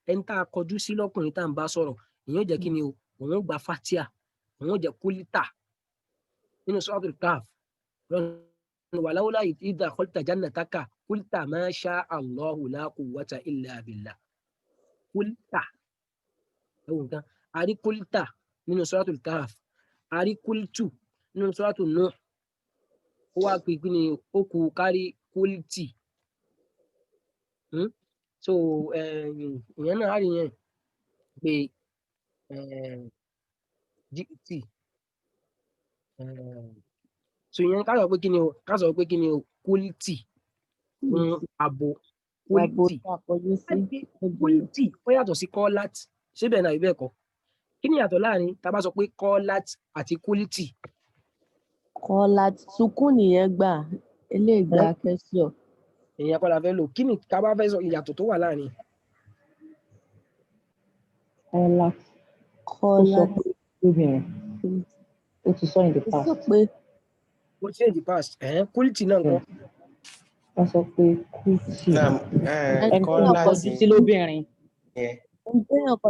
ẹni tá a kọjú sí lọ́kùnrin tá à ń bá sọ̀rọ̀ ìyẹn ó jẹ́ kí ni òun gba fatia òun ó jẹ́ kúlítà nínú suratul Kahf wàláwùlá idha khalta jannataka qulta ma sha Allahu la quwwata illa billah qulta ẹ̀wọ̀n kan àrí qulta nínú suratul Kahf àrí qultu nínú suratul Nuh ó wá pé kí ni ó kú kárí qulti so ìyẹn náà á rí yẹn pé gt so ìyẹn ká sọ pé kí ni o quality fún abo quality ó yàtọ̀ sí kọ́lát síbẹ̀ náà ibẹ̀ kọ́ kí ni ìyàtọ̀ láàrin tá a bá sọ pé kọ́lát àti kúlítì.
Kọ́lát sukùn nìyẹn gbà eléyìí gba kẹ́síọ̀.
èèyàn kọ́ la fẹ́ lò kí ni tá a bá fẹ́ sọ ìyàtọ̀ tó wà láàrin.
Kọ́lát.
Kọ́lát.
Lóbìnrin. Ó ti sọ in the past.
Ó sọ pé
ó ti in the past kúlítì náà kọ́.
Wọ́n sọ pé kúlítì. Ẹni tó
Kọ́lá
yàn kọjú sí lóbìnrin.
ẹni tó yàn kọ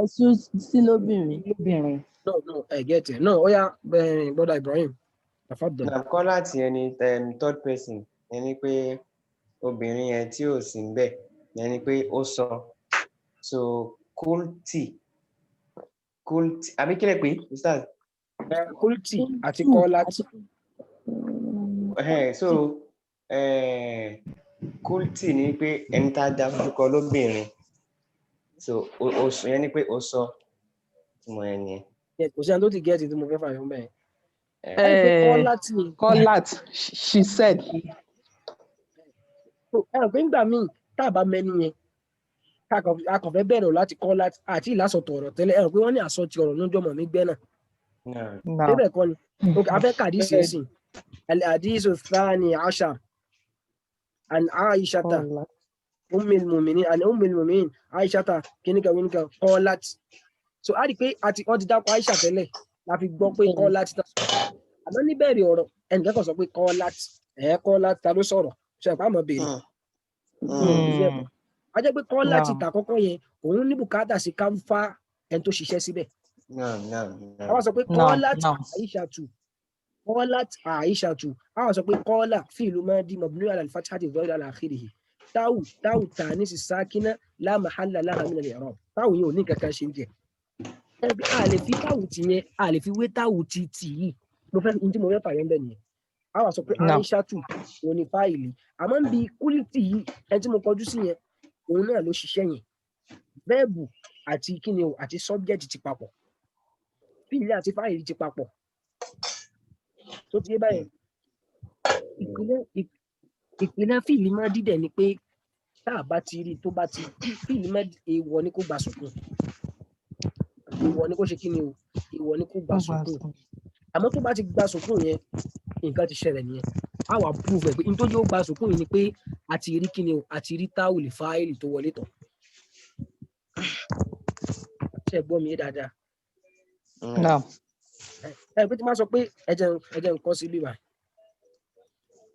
sí lóbìnrin.
Lóbìnrin.
No, I get it. No, ó yá brother Ibrahim.
Kọ́lá ti ẹni third person ẹni pé obìnrin yẹn tí ò sí ń bẹ̀ ẹni pé ó sọ so kúlítì àbí kílẹ̀ pé Ustaz.
Kúlítì àti kọ́lát.
So kúlítì ni pé ẹni tá a dá orúkọ lóbìnrin so ó sọ yẹn ni pé ó sọ ìmọ̀ ẹ̀ nìyẹn.
Kò sí ẹni tó ti gẹ́ẹ̀tì tí mo fẹ́ fàyọ̀ bẹ́ẹ̀.
Kọ́lát she said.
Ẹ̀rọ pé nígbà míì tá a bá mẹ́ni yẹn a kàn fẹ́ bẹ̀rẹ̀ láti kọ́lát àti ìlàsọ̀tọ̀ ọ̀rọ̀ tẹ́lẹ̀ ẹ̀rọ pé wọ́n ní àsọtì ọ̀rọ̀ lójọ́ mọ̀ mí gbẹ́ náà. Débẹ̀ kọ́ ni abẹ́ kàdísì ẹ̀sìn al-hadith ath-thani ashar an Aishata ummil mu'minin Aishata kíníkà kọ́lát. So a rí pé wọ́n ti dákọ̀ Aisha tẹ́lẹ̀ la fi gbọ́ pé kọ́lát náà sọ̀rọ̀ àmọ́ níbẹ̀rẹ̀ ọ̀rọ̀ ẹnìkan kan sọ pé kọ́lát ta ló sọ̀rọ̀ ṣe àpá àmọ́ béèrè. A jẹ́ pé kọ́lát ta kọ́kọ́ yẹn òun ní bùkátà sí ká ń fa ẹni tó ṣiṣẹ́ síbẹ̀. Àwọn sọ pé kọ́lát Aishatu àwọn sọ pé kọ́lá fi'lu madi mabni ala al-fathati dhahira ala akhirih táwù tànísì sákínà la mahalla laha min al-i'rab táwù yìí ò ní kankan ṣe ń jẹ. A lè fi táwù ti yẹn a lè fi wé táwù ti tì yìí tí mo fẹ́ fàyẹ́ ń bẹ̀ nìyẹn. Àwọn sọ pé Aishatu òun ni fáìlì àmọ́ ń bi kúlítì yìí ẹni tí mo kọjú sí yẹn òun náà ló ṣiṣẹ́ yẹn bẹ́ẹ̀bù àti kíni o àti sọ́bjẹ́tì ti papọ̀ fíìlì àti fáìlì ti papọ̀ tó ti yé báyẹn. Ìpínlẹ̀ fíìlì máa dídẹ̀ ni pé tá a bá ti rí tó bá ti fíìlì máa èèwọ̀ ni kó gba sùkún èèwọ̀ ni kó ṣe kíni o èèwọ̀ ni kó gba sùkún àmọ́ tó bá ti gba sùkún yẹn nǹkan ti ṣẹlẹ̀ nìyẹn a wà prove ẹ̀ pé nítorí ó gba sùkún yìí ni pé a ti rí kíni o a ti rí táwùlì fáìlì tó wọlé tán. Ṣé ẹ gbọ́ mi dáadáa? Pé tí máa sọ pé ẹ̀jẹ̀ nǹkan sí bíbá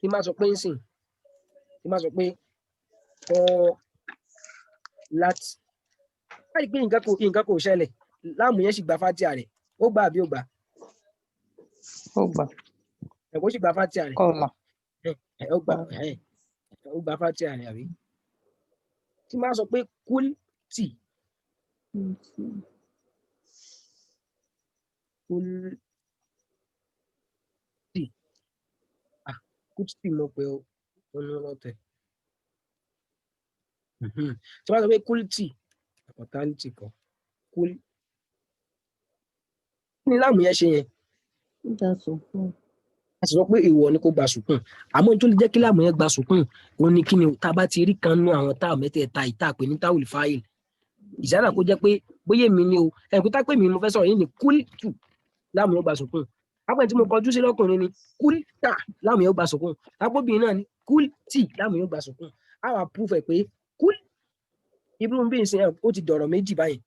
tí máa sọ pé ń sìn tí máa sọ pé láti láti pé nǹkan kò ṣẹlẹ̀ láàmù yẹn sì gba fátíà rẹ̀ ó gbà àbí ó gbà?
Ó gbà.
Ẹ̀kọ́ sì gba fátíà rẹ̀.
Kọ́lá.
Ó gba fátíà rẹ̀ àbí? Tí máa sọ pé kúl tì kútì mọ̀ pé ó ní lọ́tẹ̀. Tí wọ́n sọ pé kúlítì ọ̀tálítì kan kúl ní láàmù yẹn ṣe yẹn. A sì sọ pé ìwọ ni kó gba sùkún àmọ́ tó lè jẹ́ kí láàmù yẹn gba sùkún òun ni kí ni tá a bá ti rí kan nú àwọn táà mẹ́tẹ̀ẹ̀ta ìta pé ní táwùlì fáìlì ìṣáná kó jẹ́ pé bóyá èmi ni o ẹ̀kú tá pé mi mo fẹ́ sọ̀rọ̀ yìí ni kúlítù láàmù yẹn gba sùkún apẹ́ tí mo kọjú sí lọ́kùnrin ni kúlítà láàmù yẹn gba sùkún apóbìnrin náà ni kúlítì láàmù yẹn gba sùkún àwọn proof ẹ̀ pé kúl ibi bí ìsìn ó ti dọ̀rọ̀ méjì báyìí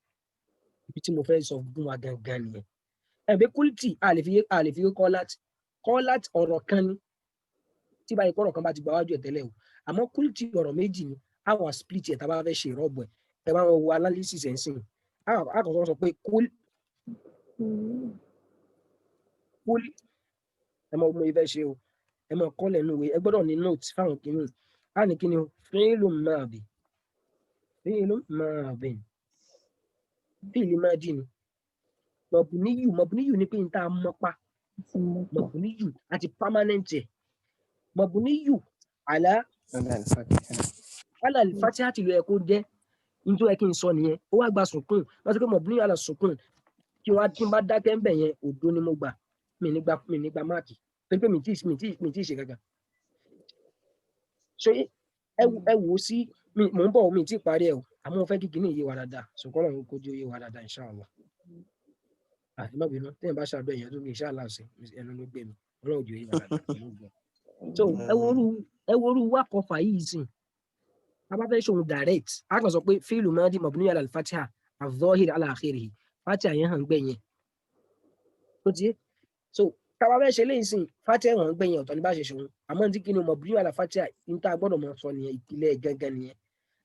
ibi tí mo fẹ́ sọ fún wa gangan nìyẹn ẹ̀bẹ̀ kúlítì a lè fi kọ́lát ọ̀rọ̀ kan ni tí báyìí kọ́rọ̀ kan bá ti gba wájú ẹ̀ tẹ́lẹ̀ o àmọ́ kúlítì ọ̀rọ̀ méjì ni àwọn split ẹ̀ tá a bá fẹ́ ṣe ìrọ́bù ẹ̀ bá wọn wo analysis ẹ̀ ń sìn àkọ́kọ́ sọ pé kúl ẹ mọ ọmọ ìfẹ́ ṣe o ẹ mọ kọ́lẹ̀ nínú ìwé ẹ gbọ́dọ̀ ní note fáwọn kìíní á ní kíni o fíìlù máàbì fíìlì máa dì ní mọ̀bùníyù ní pé n tá a mọ́pa mọ̀bùníyù àti permanent ẹ̀ mọ̀bùníyù alàlìfàtí àti ìlú ẹ̀ kó jẹ́ nítorí ẹ kí n sọ nìyẹn ó wá gba sùkún wọ́n ti pé mọ̀bùníyù àlà sùkún kí wọ́n á bá dákẹ́ ń bẹ̀ yẹn òdo ni mo gbà mi nígbà máàkì torí pé mi tí ṣe gangan so ẹ wò sí mò ń bọ̀ mi tí parí ẹ̀ o àmọ́ mo fẹ́ kí kinní yé wa dáadáa ṣùgbọ́n Ọlọ́run kó jẹ́ ó yé wa dáadáa inshallah. Àti má bínú téèyàn bá ṣàdúrà èèyàn tó ní inshallah sí ẹnu ló gbé mi Ọlọ́run jẹ́ ó yé wa dáadáa pẹ̀lú ògbọ́n. So ẹ worú wá kọfà yìí sìn a bá fẹ́ ṣòun direct a kàn sọ pé fíìlù madi mabni ala al-fatiha az-zahir ala akhirih fatiha yẹn hàn gbẹ̀yìn tó ti yé so táwa fẹ́ ṣe léyìí sìn fatiha hàn gbẹ̀yìn ọ̀tọ̀ ní bá ṣe ṣòun àmọ́ ní kí ni mabni ala fatiha ní tá a gbọ́dọ̀ mọ sọ nìyẹn ìpìlẹ̀ gangan nìyẹn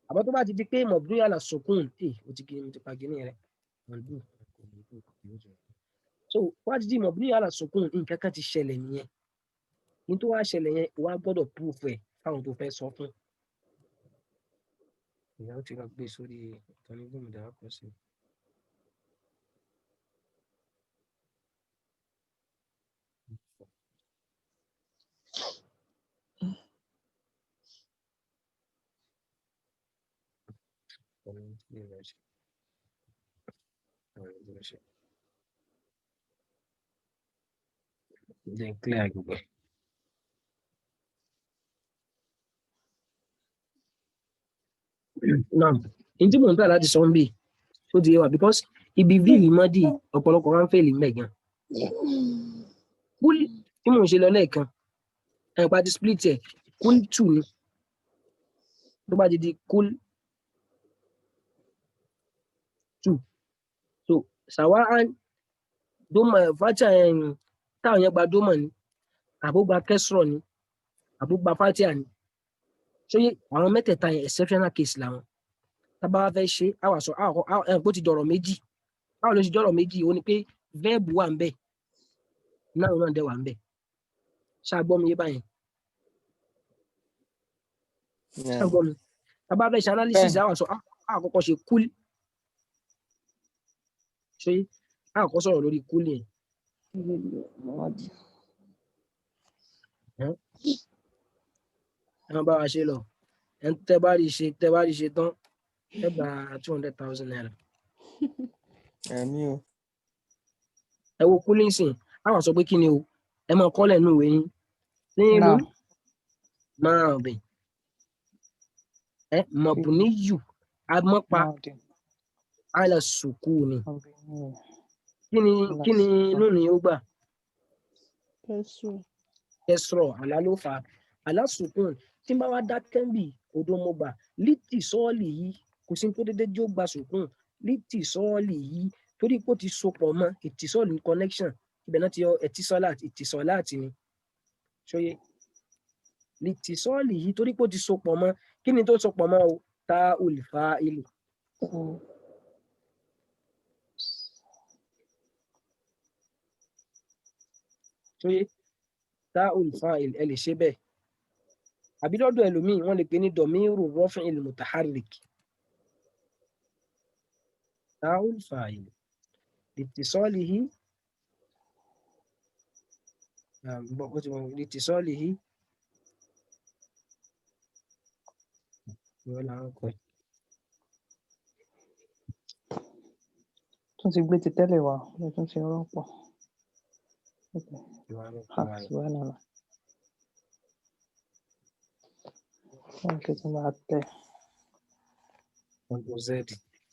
àmọ́ tó bá ti di pé mabni ala sukun ó ti kiri mi ti pa gíní rẹ̀ so wá ti di mabni ala sukun nǹkan kan ti ṣẹlẹ̀ nìyẹn ní tó wá ṣẹlẹ̀ yẹn wá gbọ́dọ̀ proof ẹ̀ fáwọn tó fẹ́ sọ fún. ìyá ó ti lọ gbé sórí ìkànnì gómìnà àpọ̀ sí. Then clear gbogbo. Now, in tí mò ń tà láti sọ ń bì ó ti yé wa because ibi bíìlì mọ́dì ọ̀pọ̀lọpọ̀ máa ń fèlì mẹ́gan. Kúl tí mò ń ṣe lọ lẹ́ẹ̀kan ẹ̀pá ti split ẹ̀ kúl 2 ni tó bá ti di kúl 2 so ṣàwá dómà fàtíà táwọn yẹn gba dómà ni àbúgba kẹsìrọ̀ ni àbúgba fàtíà ni ṣé àwọn mẹ́tẹ̀ẹ̀ta yẹn exceptional case làwọn tábà wá fẹ́ ṣe àwọn àṣọ bó ti dọ̀rọ̀ méjì báwo ló ṣe dọ̀rọ̀ méjì ó ní pé verb wà ń bẹ̀ náà náà dẹ̀ wà ń bẹ̀ ṣàgbọ́n mi yé báyẹn ṣàgbọ́n mi tábà fẹ́ ṣe analysis àwọn àṣọ àkọ́kọ́ ṣe kúl ṣé àkọ́kọ́ sọ̀rọ̀ lórí kúl yẹn. Ẹ bá wa ṣe lọ ẹ tẹ́ bá rí ṣe tán ẹ gba 200,000 naira.
Àmì o.
Ẹ wo kúlíǹsìn àwọn sọ pé kí ni o ẹ máa kọ́lẹ̀ nínú ìwé yín ní ìlú máa bẹ̀ ẹ mabniyu amọ́pa ala sukuni kí ni inú ni ó gbà kẹsùrọ̀ àlá ló fà á àlá sukun tí n bá wá dá kẹ́ńbì odò mo gbà lítì sọ́ọ̀lì yìí kò sí tó déédéé jó gba sukun lítì sọ́ọ̀lì yìí torí pé ó ti sopọ̀ mọ́ ìtìsọ́ọ̀lì connection ibẹ̀ náà ti yọ ìtìsọ́ọ̀láàtì ni ṣóyé lítìsọ́ọ̀lì yìí torí pé ó ti sopọ̀ mọ́ kí ni tó sopọ̀ mọ́ o ta olùfà ilé. ṣóyé ta olùfà ilé ẹ lè ṣe bẹ́ẹ̀ àbí lọ́dọ̀ ẹlòmíì wọ́n lè pè ní dọ̀míìrù rọ́fìn mutaharrik ta olùfà ilé لاتصاله
tún ti gbé ti tẹ́lẹ̀ wá ló tún ti rọ́pò. Kí tún máa tẹ̀.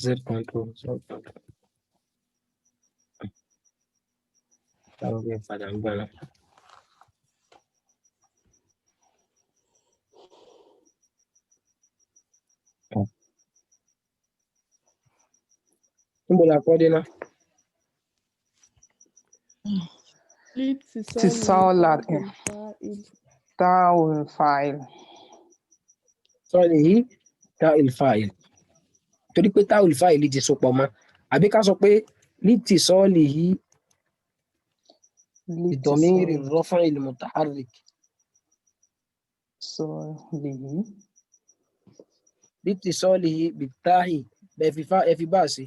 Z control. Táwọn bí padà ń gbọ́nà. Níbo la kọ́ dé náà?
اتصالات تاء الفاعل.
Sọ́ọ̀lì yìí táء الفاعل. Torí pé táء الفاعل ti sopọ̀ mọ́. Àbí ká sọ pé لاتصاله بضمير الرفع المتحرك. لاتصاله بالتاء في باسي.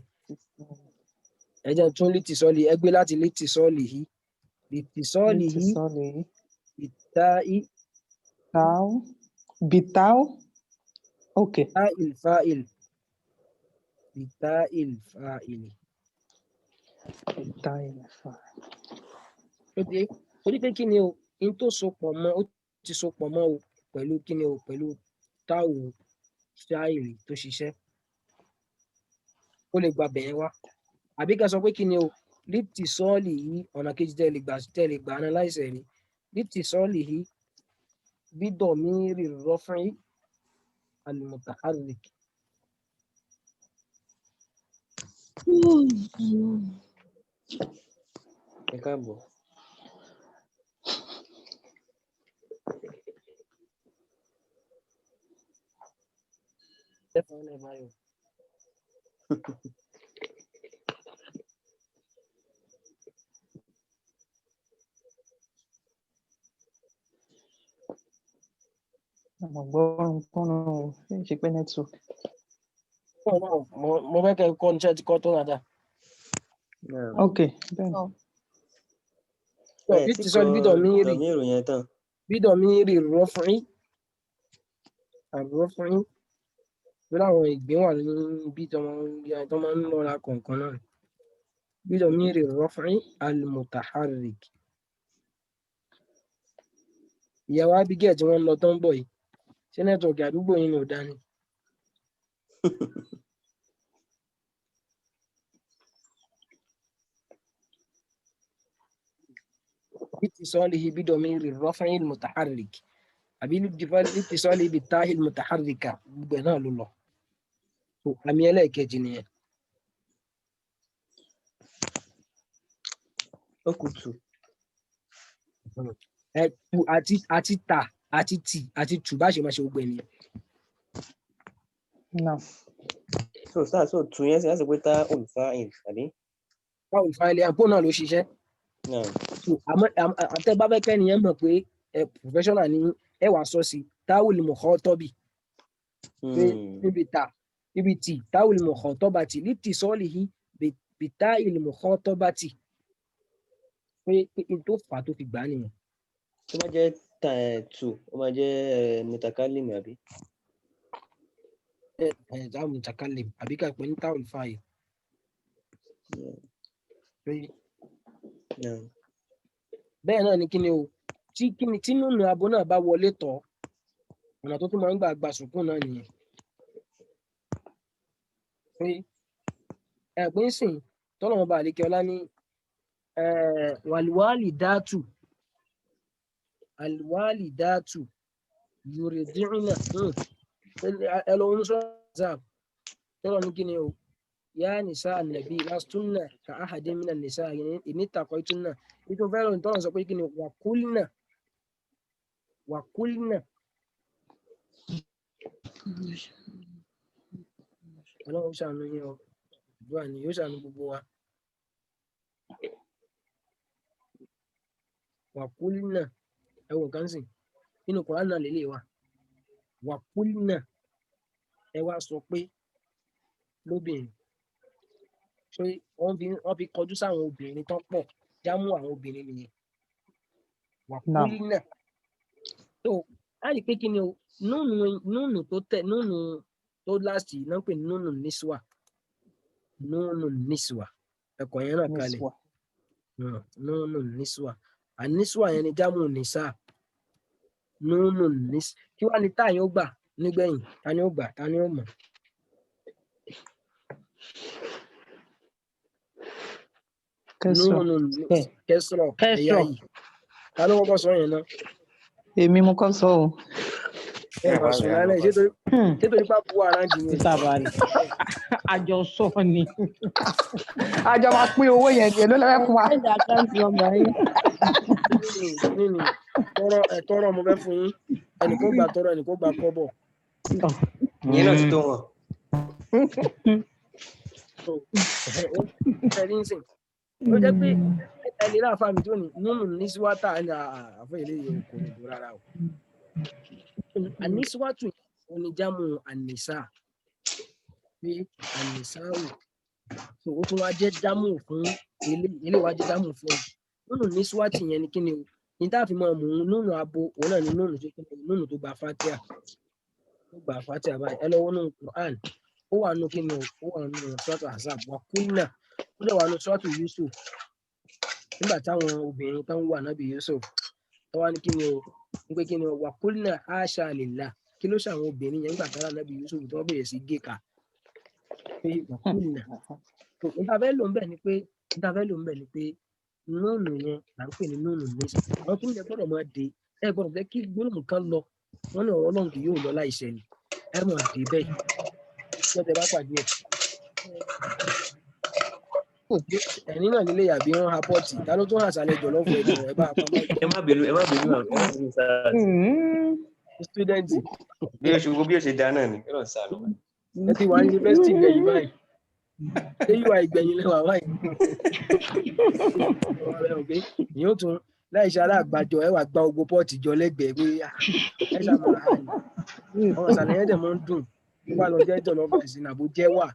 Ẹjẹ́ tún لاتصاله ẹgbẹ́ láti لاتصاله. لاتصاله بالتاء.
بالتاء. اوكي.
تاء الفاعل. بالتاء الفاعل.
بالتاء الفاعل.
Torí pé kí ni o in tó sopọ̀ mọ́ ó ti sopọ̀ mọ́ o pẹ̀lú kí ni o pẹ̀lú táwù ṣáìrì tó ṣiṣẹ́ ó lè gba bẹ̀yẹn wá àbí ká sọ pé kí ni o lítì sọ́ọ̀lì yìí ọ̀nà kejì tẹ́lẹ̀ gbà analyze rí lítì sọ́ọ̀lì yìí bídọ̀ mírì rọ́fìn al-mutaharrik.
Ẹ káàbọ̀.
Àmọ̀ gbọ́rùn kọ́nà ṣe pé network.
Mo fẹ́ kẹ́ kọ́ níṣẹ́ ti kọ́ tó dáadáa.
Ok, bẹ́ẹ̀ ni.
Lítì sọ́ọ̀lì bídọ̀ mírì
Dọ̀míìrù yẹn tán.
bídọ̀ mírì rọ́fìn àrọ́fìn bí láwọn ìgbín wà níbi tó máa ń lọ́ra kọ̀ọ̀kan náà bídọ̀ mírì rọ́fìn al-mutaharrik. Ìyàwó Abigail tí wọ́n ń lọ tó ń bọ̀ yìí ṣé nẹ́tíwọ̀kì àdúgbò yìí ni ò dání. لاتصاله بضمير الرفع المتحرك أبي لاتصاله بالتاء المتحركة بناء الله àmì ẹlẹ́ẹ̀kejì nìyẹn.
Ó kù tù.
Tu àti tà àti tì àti tù bá ṣe máa ṣe gbogbo ènìyàn.
So tù yẹn sì láti pé tá olùfáàyìn àbí.
Báwo fa ilé àpò náà ló ṣiṣẹ́. Àmọ́ àtẹ bá fẹ́ kẹ́ni yẹn mọ̀ pé professional ni ẹ wàá sọ sí táwùlì mọ̀kọ́tọ́bì. níbi tí táwùlì mọ̀kọ́tọ́bàtì lítì sọ́ọ̀lì yìí bí táìlì mọ̀kọ́tọ́bàtì pé n tó fà á tó fi gbà á nìyẹn.
Tó bá jẹ́ tù ó máa jẹ́ mutakallim àbí.
Táwùlì mutakallim àbí ká pè ní táwùlì fáyì. Bẹ́ẹ̀ náà ni kíni o tí nùnú abo náà bá wọlé tọ̀ ọ̀nà tó tún máa ń gbà sùkún náà nìyẹn. Ẹ̀pín sìn tọ́lọ̀ wọn bá àlékè ọlá ní wàlúwàlì dáàtù yùrìdìrìnà ẹlọ́run sọ́ọ̀zà tọ́lọ̀ ní kíni o yá nìsá ànàbí lásìtúnà ka áhàdé mìnà nìsá ìnítàkọ̀ ìtúnà nítorí fẹ́ràn ìtọ́lọ̀ sọ pé kíni wàkúlìnà ọlọ́run ṣàánú yín ọ ìdúrà ni yóò ṣàánú gbogbo wa. Wàkúlìnà ẹwọ̀n kan sìn nínú Kùránì náà lélẹ̀ wa wàkúlìnà ẹ wá sọ pé lóbìnrin ṣé wọ́n fi kọjú sáwọn obìnrin tó pọ̀ jámú àwọn obìnrin nìyẹn wàkúlìnà tó a rí pé kí ni o núnù tó tẹ núnù tó láti náà pè núnù nísùwà ẹ̀kọ́ yẹn náà kalẹ̀ núnù nísùwà ànísùwà yẹn ni jámù nìsà núnù nís kí wàá ní táyà ó gbà nígbẹ̀yìn ta ni ó gbà ta ni ó mọ̀. Kẹsìrọ̀ ẹ̀yà yìí ta ló kọ́kọ́ sọ yẹn náà.
Èmi mo kọ́ sọ o.
Sulaiman ṣé torí pa bu ara jù ní.
Àjọsọ ni.
Àjọ máa pín owó yẹn díẹ̀ ló lọ́wọ́ fún wa.
Tọrọ mo fẹ́ fún yín ẹnìkan gbà tọrọ ẹnìkan gbà kọ́bọ̀.
Ìyẹn náà ti tó wọn.
Ó jẹ́ pé ẹni náà fáwọn tó ní nínú nísíwátà ní àfẹ́ ilé yìí kò ní dúró rárá o. Ànísíwátù oníjàmù ànísà pé ànísà ò ó tún wá jẹ́ jámù fún ilé wa jẹ́ jámù fún ọ nínú nísíwátù yẹn ni kíni o ní tá a fi máa mú nínú abo òun náà ni nínú tó gba fatia báyìí ẹ lọ́wọ́ nínú Quran ó wà nínú kíni o ó wà nínú sọ́tò Ahzab wà kúnnà ó lè wà nínú sọ́tò Yusuf nígbà táwọn obìnrin tó ń wà nábì Yusuf tó wá ní kíni o ń pé kíni o wà kúnnà haṣa lillah kí ló ṣàwọn obìnrin yẹn nígbà tára Ànábì Yusuf tí wọ́n bẹ̀rẹ̀ sí gé ka pé wàkúùnà tó níta fẹ́ lò ń bẹ̀ ni pé núùnù yẹn là ń pè ní núùnù nẹ́sì àwọn kí ni ẹ gbọ́dọ̀ máa dé ẹ gbọ́dọ̀ jẹ́ kí gbólóhùn kan lọ wọ́n ní ọ̀rọ̀ Ọlọ́run kì yóò lọ láìṣẹ ni ẹ máa dé bẹ́ẹ̀ lọ́tẹ̀ bá pàdé ẹ̀ ẹ̀rín náà nílé yàbí wọn ha pọ́ọ̀tì ta ló tún hà sálẹ̀ jọ̀lọ́fù ẹ̀ gan ẹ bá apá máa
ẹ má bínú sáà
stúdẹ̀ǹtì
bí o ṣe dá náà ni kí ló ń sá lọ.
ẹ ti wà ní yunifásitì gbẹ̀yìn báyìí ṣé yóò wá ìgbẹ̀yìn lẹ́wà báyìí ìyóò tún láì ṣe aláàgbàjọ ẹ wà gba ogbó pọ́ọ̀tì jọ lẹ́gbẹ̀ẹ́ pé ẹ ṣàmọ̀ àwọn ìsàlẹ̀ yẹn dẹ̀ mọ́ ń dùn nígbà lọ jẹ́ jọ̀lọ́fù ẹ̀sìn àbò jẹ́ wà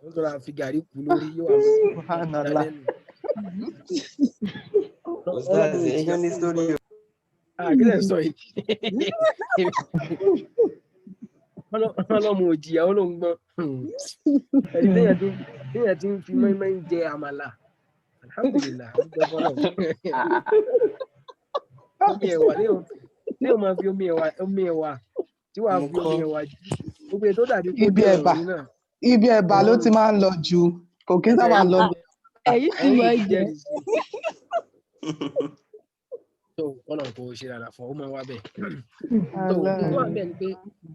wọ́n tó ra fi gàrí kú lórí yóò wà lẹ́nu.
Ustaz, èèyàn ní sórí o.
Kílẹ̀ sọ yìí ọlọ́mọ òjìyà olóńgbọ́n ẹni téèyàn ti ń fi mọ́ínmọ́ ń jẹ àmàlà alhamdulillah omi ẹ̀wà tí o máa fi omi ẹ̀wà tí wàá fi omi ẹ̀wà jù gbogbo ètò dàbí kó jẹ́ ìròyìn náà.
Ibi ẹ̀bà ló ti máa ń lọ jù kò kí n sábà lọ.
Èyí tí mo jẹ.
tó Ọlọ́run kò ṣe dáadáa fún ọ máa wá bẹ́ẹ̀ tó ìlú wà bẹ́ẹ̀ ni pé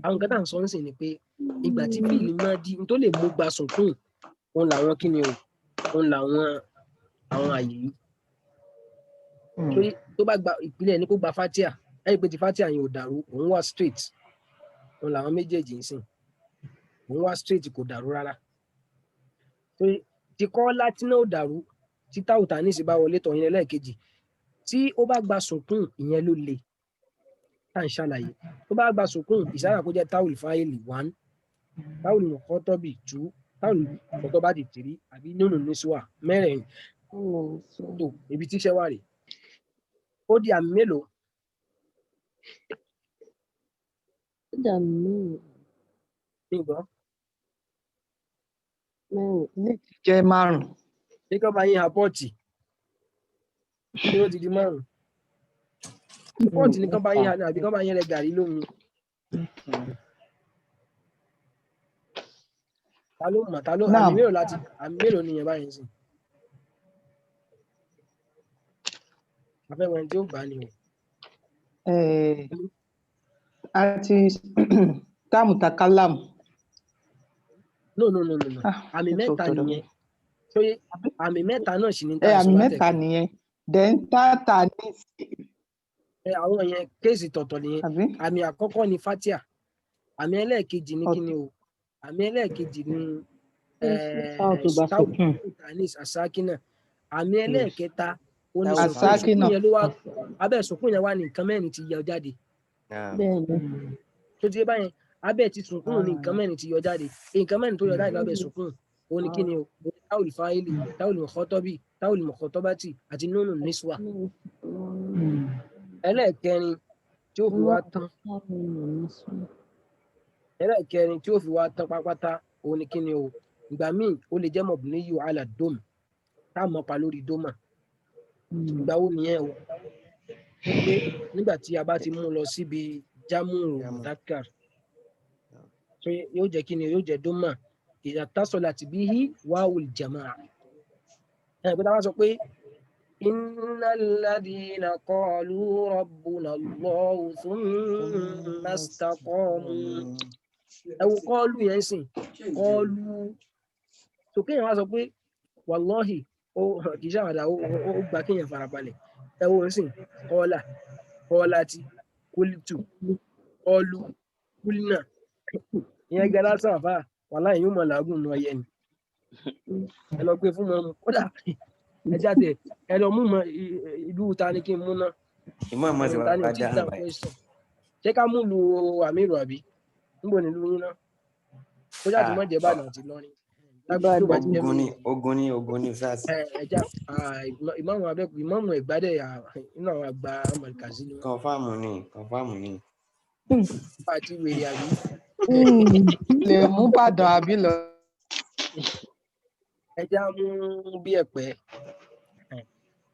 àwọn nǹkan tá à ń sọ ń sìn ni pé ìgbà tí fíìlì máa di tó lè mú gba sùnkún òun làwọn kí ni o òun làwọn àwọn àyè yìí torí tó bá gba ìpínlẹ̀ ní kó gba fatia ẹ̀rí pé ti fatia yẹn ò dàrú òun wà straight òun làwọn méjèèjì ń sìn òun wà straight kò dàrú rárá torí ti kọ́ láti náà ò dàrú tí táwùtà ní ìsìn bá wọlé tọ̀ yẹn lẹ́ẹ̀kejì tí ó bá gba sùnkún ìyẹn ló le tá à ń ṣàlàyé tó bá gba sùnkún ìsára kó jẹ́ táwùlì fáìlì 1 táwùlì mọ̀kọ́tọ́bì 2 táwùlì mọ̀kọ́tọ́bàdì 3 àbí nínú níṣùwà 4 tó ibi tíṣẹ́ wà rè ó di àmì mélòó.
Ó dà mí
nígbà
Ní ti jẹ́ 5.
ṣé kí wọ́n bá yín àpọ́ọ̀tì kí ló ti di 5 pọ́ọ̀tì ní kán bá yín àná àbí kán bá yín rẹ gàrí lómi. ta ló mọ̀ àmì mélòó nìyẹn báyìí sí. afẹ́wọ̀n tí ó gbà ní o.
Àti táàmù takalam.
no àmì mẹ́ta nìyẹn so àmì mẹ́ta náà sì ní ta
àmì mẹ́ta nìyẹn then tata ní.
àwọn yẹn kéèsì tọ̀tọ̀ nìyẹn àmì àkọ́kọ́ ni fatia àmì ẹlẹ́ẹ̀kejì ní kíni o àmì ẹlẹ́ẹ̀kejì ní tanis asakina àmì ẹlẹ́ẹ̀kẹta
asakina
abẹ́ sùnkún yẹn wà ní nǹkan mẹ́rin ti yọ jáde tó ti báyẹn abẹ́ ti sùnkún ní nǹkan mẹ́rin ti yọ jáde nǹkan mẹ́rin tó yọ jáde lábẹ́ sùnkún òun ni kíni o táwùlì fáìlì táwùlì mọ̀kọ́tọ́bì táwùlì mọ̀kọ́tọ́bàtì àti nínú níswà ẹlẹ́ẹ̀kẹrin tí ó fi wá tán pátápátá òun ni kíni o ìgbà míì ó lè jẹ́ mọ̀bùníyù àlà dóm tá a mọ̀ pa lórí dómà ìgbà wo nìyẹn o pé nígbà tí a bá ti mú lọ síbi jámùrù dakar so yóò jẹ́ kíni yóò jẹ́ dómà ìyàtásọ̀lá ti bí hí wáwùl jamaa ẹ̀ pé táwọn sọ pé innal ladhina qalu rabbuna Allahu thumma istaqamu ẹ̀wù kọ́ọ̀lù yẹn sìn kọ́ọ̀lù tó kéèyàn wá sọ pé wàlọ́hì kì í ṣàwàdà ó gba kéèyàn farabalẹ̀ ẹ̀wù sìn kọ́ọ̀lá ti kúlìtù kọ́ọ̀lù kúlìnà ìyẹn gẹ́gẹ́ lásán àfà wàhálà yìí ó mọ̀ làágùn nù ọyẹ ni ẹ lọ gbé fún mọ́ kódà ẹ jáde ẹ lọ mú mọ ìlú ta ni kí n mú náà
ìmọ̀ àmọ́ ti wà padà hàn báyìí.
ṣé ká mú lu àmírù àbí níbo ni ìlú yín náà kó jáde mọ́ jẹ́ bàdàn àti lọ́rin.
ogun ni sars.
ẹja ìmáàmù ẹ̀gbádẹ́ inú àwọn àgbà amọ̀lìkàsí ni.
kọ̀ǹfàmù ni.
àti wèrè àbí.
lè mú bàdàn àbí lọ.
ẹja mú bí ẹ̀pẹ́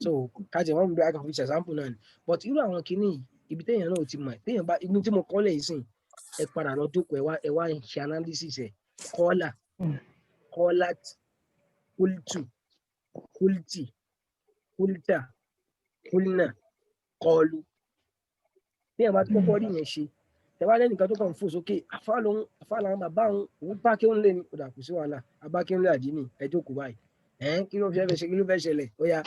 so kájẹ wọn bí akàn fi ṣẹ̀sáǹpù náà ni but irú àwọn kìíní ibi téèyàn náà ti mọ̀ téèyàn bá ibi tí mo kọ́ lẹ̀ yìí sìn ẹ padà lọ jókòó ẹ wá ṣe analysis ẹ kọ́là kọ́lát kúltù kúltì kúltà kúlnà kọlu bí ẹ bá ti kọ́kọ́ rí yẹn ṣe ẹ wá lẹ́nìkan tó kàn fò sókè àfa làwọn bàbá òun bá kí ó ń lé ní kódà kò sí wàhálà abá kí ó ń lé àdínì ẹ jókòó báyìí kí ló fẹ́ ṣe kí ló fẹ́ ṣẹlẹ̀ ó yá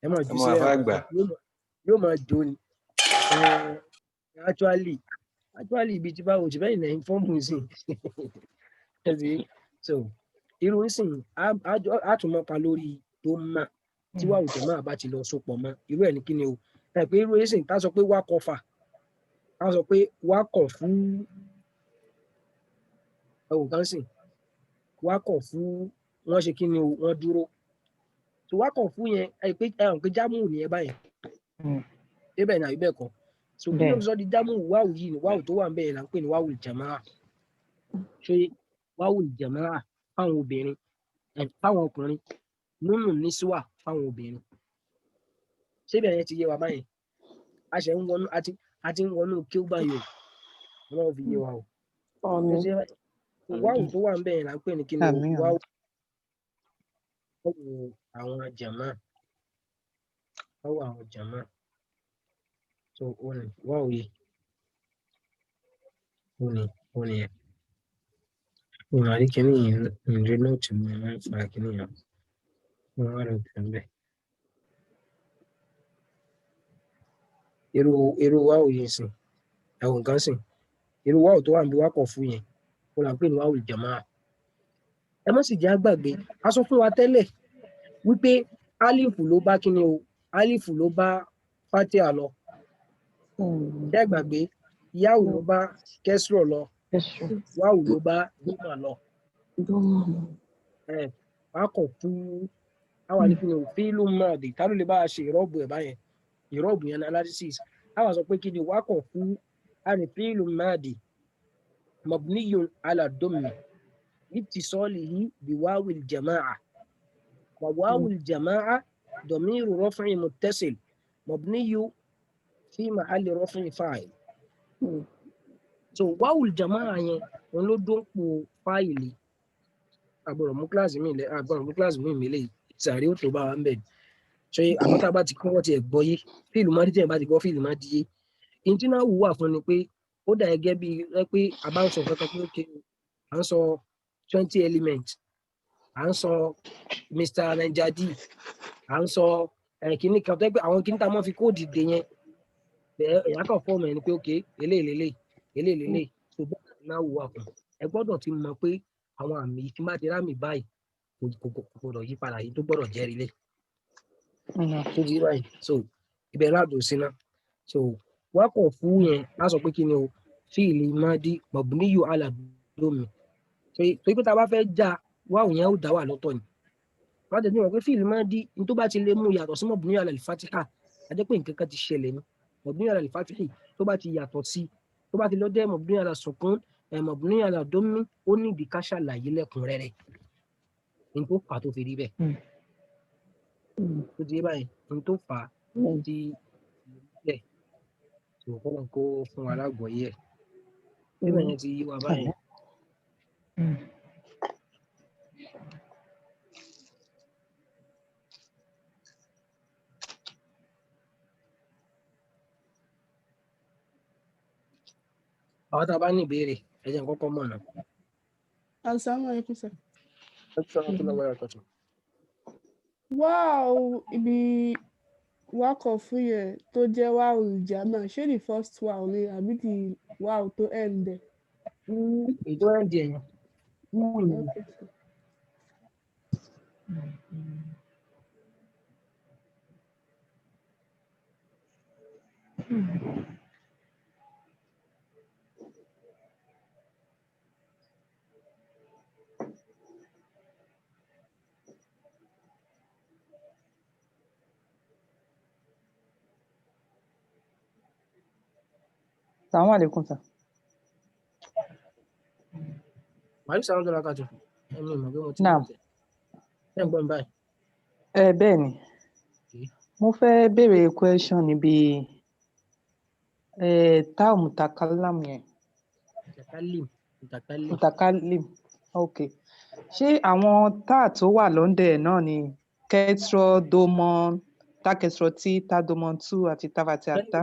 ẹ máa jù sílẹ̀ yóò máa jó ni actually ibi tí báwo ti bẹ́ẹ̀ lẹ́yìn fọ́ọ̀mù sí so irú nísìn àtúmọ̀pa lórí tó má tí wàá òjò máa bá ti lọ sopọ̀ mọ́ irú ẹ̀ ní kí ni o ẹ pé irú nísìn ká sọ pé wá kọfà ká sọ pé wá kọ̀ fún ẹ̀wọ̀n kan sìn wá kọ̀ fún wọ́n ṣe kí ni o wọ́n dúró so wá kọ̀ fún yẹn ẹ pé ẹ̀hàn pé jámù nìyẹn báyẹn débẹ̀ náà ibẹ̀ kan so kí ló sọ di jámù wáwù yìí ni wáwù tó wà ń bẹ̀rẹ̀ là ń pè ní wáwù jàmáà ṣe wáwù jàmáà fáwọn obìnrin fáwọn ọkùnrin nínú níṣúwà fáwọn obìnrin ṣébẹ̀ yẹn ti yé wa báyẹn a ṣe ń wọnú àti ń wọnú kí ó báyìí o wọn fi yé wa o wáwù tó wà ń bẹ̀rẹ̀ là ń pè ní kí ni wáwù àwọn jàmáà wáwù àwọn jàmáà so oni wáwù yìí oni yẹn wọn àrí kìíní yìí nìyẹn nóòtù mi máa ń fa kìíní yẹn wọn wá lọ bẹ̀rẹ̀ ń bẹ̀. irú wáwù yìí sìn ẹ̀wọ̀n kan sìn irú wáwù tó wà ń bí wákọ̀ fún yẹn wọn là ń pè ní wáwù jàmáà ẹ má sì jẹ́ àgbàgbé a sọ fún wa tẹ́lẹ̀ wípé álífù ló bá kíni o álífù ló bá fátíà lọ jẹ́ àgbàgbé yáwù ló bá kẹ́sìrọ̀ lọ wáwù ló bá dómà lọ wákọ̀ fún àwọn àlefin o fíìlù máàdì tá ló lè bá a ṣe ìrọ́bù ẹ̀ báyẹn ìrọ́bù yẹn analysis àwọn sọ pé kí ni wákọ̀ fún àní fíìlù máàdì mabniyun ala dommi لاتصاله بواو الجماعة وواو الجماعة ضمير رفع متصل مبني في محل رفع فاعل so واو الجماعة yẹn wọn ló dóńpò fáìlì àbọ̀rọ̀ mú kíláàsì mi lè sàrí ó tó bá wa ń bẹ̀ ṣe àmọ́ tá a bá ti kọ́ wọ́n ti ẹ̀ gbọ́ yé fíìlù má dídẹ̀ bá ti gbọ́ fíìlù má di yé ìtúná wù wà fún ni pé ó dà gẹ́gẹ́ bí ẹ pé a bá ń sọ kankan pé ókè à ń sọ 20 elements à ń sọ Mr. Naija D à ń sọ kìíní kan tó pé àwọn kìíní tá a mọ́ fi kóòdì dè yẹn ẹ̀yà kan fọ́ọ̀mù ẹ̀ ni pé ókè eléyìí tó bá náà wù wà fún ẹ gbọ́dọ̀ ti mọ̀ pé àwọn àmì tí má ti rámì báyìí kò gbọ́dọ̀ yí padà yìí tó gbọ́dọ̀ jẹ́ rilé tó di báyìí so ibẹ̀ ládùn sí náà so wákọ̀ fún yẹn á sọ pé kí ni o fíìlì madi mabniyu ala domi so pé tá a bá fẹ́ já wáwù yẹn ó dá wà lọ́tọ̀ ni wọ́n tẹ̀lé wọn pé fíìlì madi ní tó bá ti lè mú yàtọ̀ sí mabniyu ala al-fatiha a jẹ́ pé nǹkan kan ti ṣẹlẹ̀ ni mabniyu ala al-fatihi tó bá ti yàtọ̀ sí tó bá ti lọ dé mabniyu ala sukun mabniyu ala domi ó ní ìdí ká ṣàlàyé lẹ́kùnrẹ́rẹ́ ní tó fà tó fi rí bẹ́ẹ̀ tó di báyìí ní tó fà ti bẹ́ẹ̀ tó kọ́ kó fún wa lágbọ̀ọ́yé ẹ̀ nígbà yẹn ti yí wa báyìí. àwọn tá a bá ní ìbéèrè ẹ jẹ́ n kọ́kọ́ mọ̀ náà.
Assalamu alaikum sir.
Assalamu
Wow, ibi wákọ̀ fún yẹn tó jẹ́ wáwù ìjàmà ṣé the first wow ni àbí the wow tó end ẹ̀?
ètò end ẹ̀ yẹn.
Okay, sir.
Assalamu alaikum sir.
Wàhálà sáwọn tó lákàtò ẹni ìmọ̀ pé mo ti
Naam.
tẹ̀ ẹ̀ ń gbọ́ mi báyìí.
Bẹ́ẹ̀ ni mo fẹ́ béèrè question níbi táà mutakallam yẹn mutakallim. Okay. Ṣé àwọn táà tó wà lọ́ndẹ̀ náà ni kẹ́tírọ domon tákẹ́tírọ tí tádomon tú àti tábàtì àtá?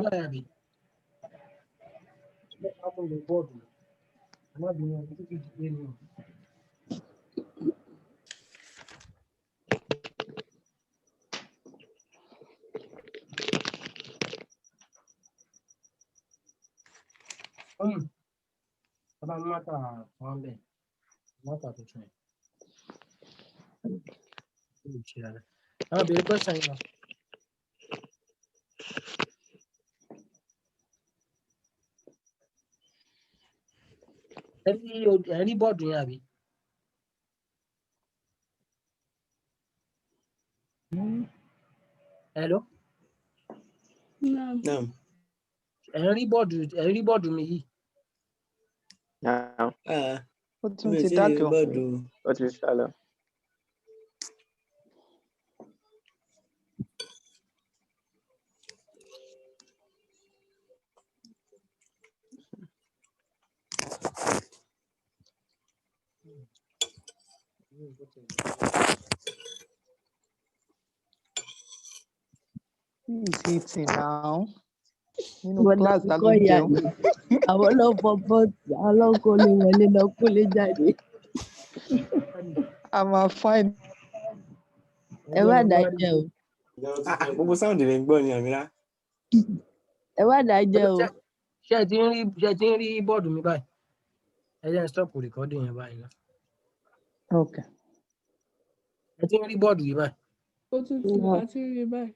Ẹ̀rí bọ́ọ̀dù yẹn àbí? Hello?
Naam.
Ẹ̀rí bọ́ọ̀dù mi yìí.
Ó tún ti dákẹ́
Ó ti ṣàlọ́.
He's eating now. Nínú
Wọ́n lọ
class
fi
ta ló
kọ́ ìyá
jẹun.
yìí. Àwọn ọlọ́pọ̀ bọ́ọ̀tì ọlọ́kọ̀ lè wọlé lọ kó lè jáde.
A máa fine.
Ẹ má dájẹ́ o.
Gbogbo sáwùndì rẹ̀ ń gbọ́ ni Àmírà.
Ẹ má dájẹ́ o.
Ṣé ẹ ti ń rí bọ́ọ̀dù mi báyìí? Ẹ jẹ́ n stop recording yẹn báyìí náà.
Okay.
Ẹ ti ń rí bọ́ọ̀dù yìí báyìí?
Ó tún ti àti rí báyìí.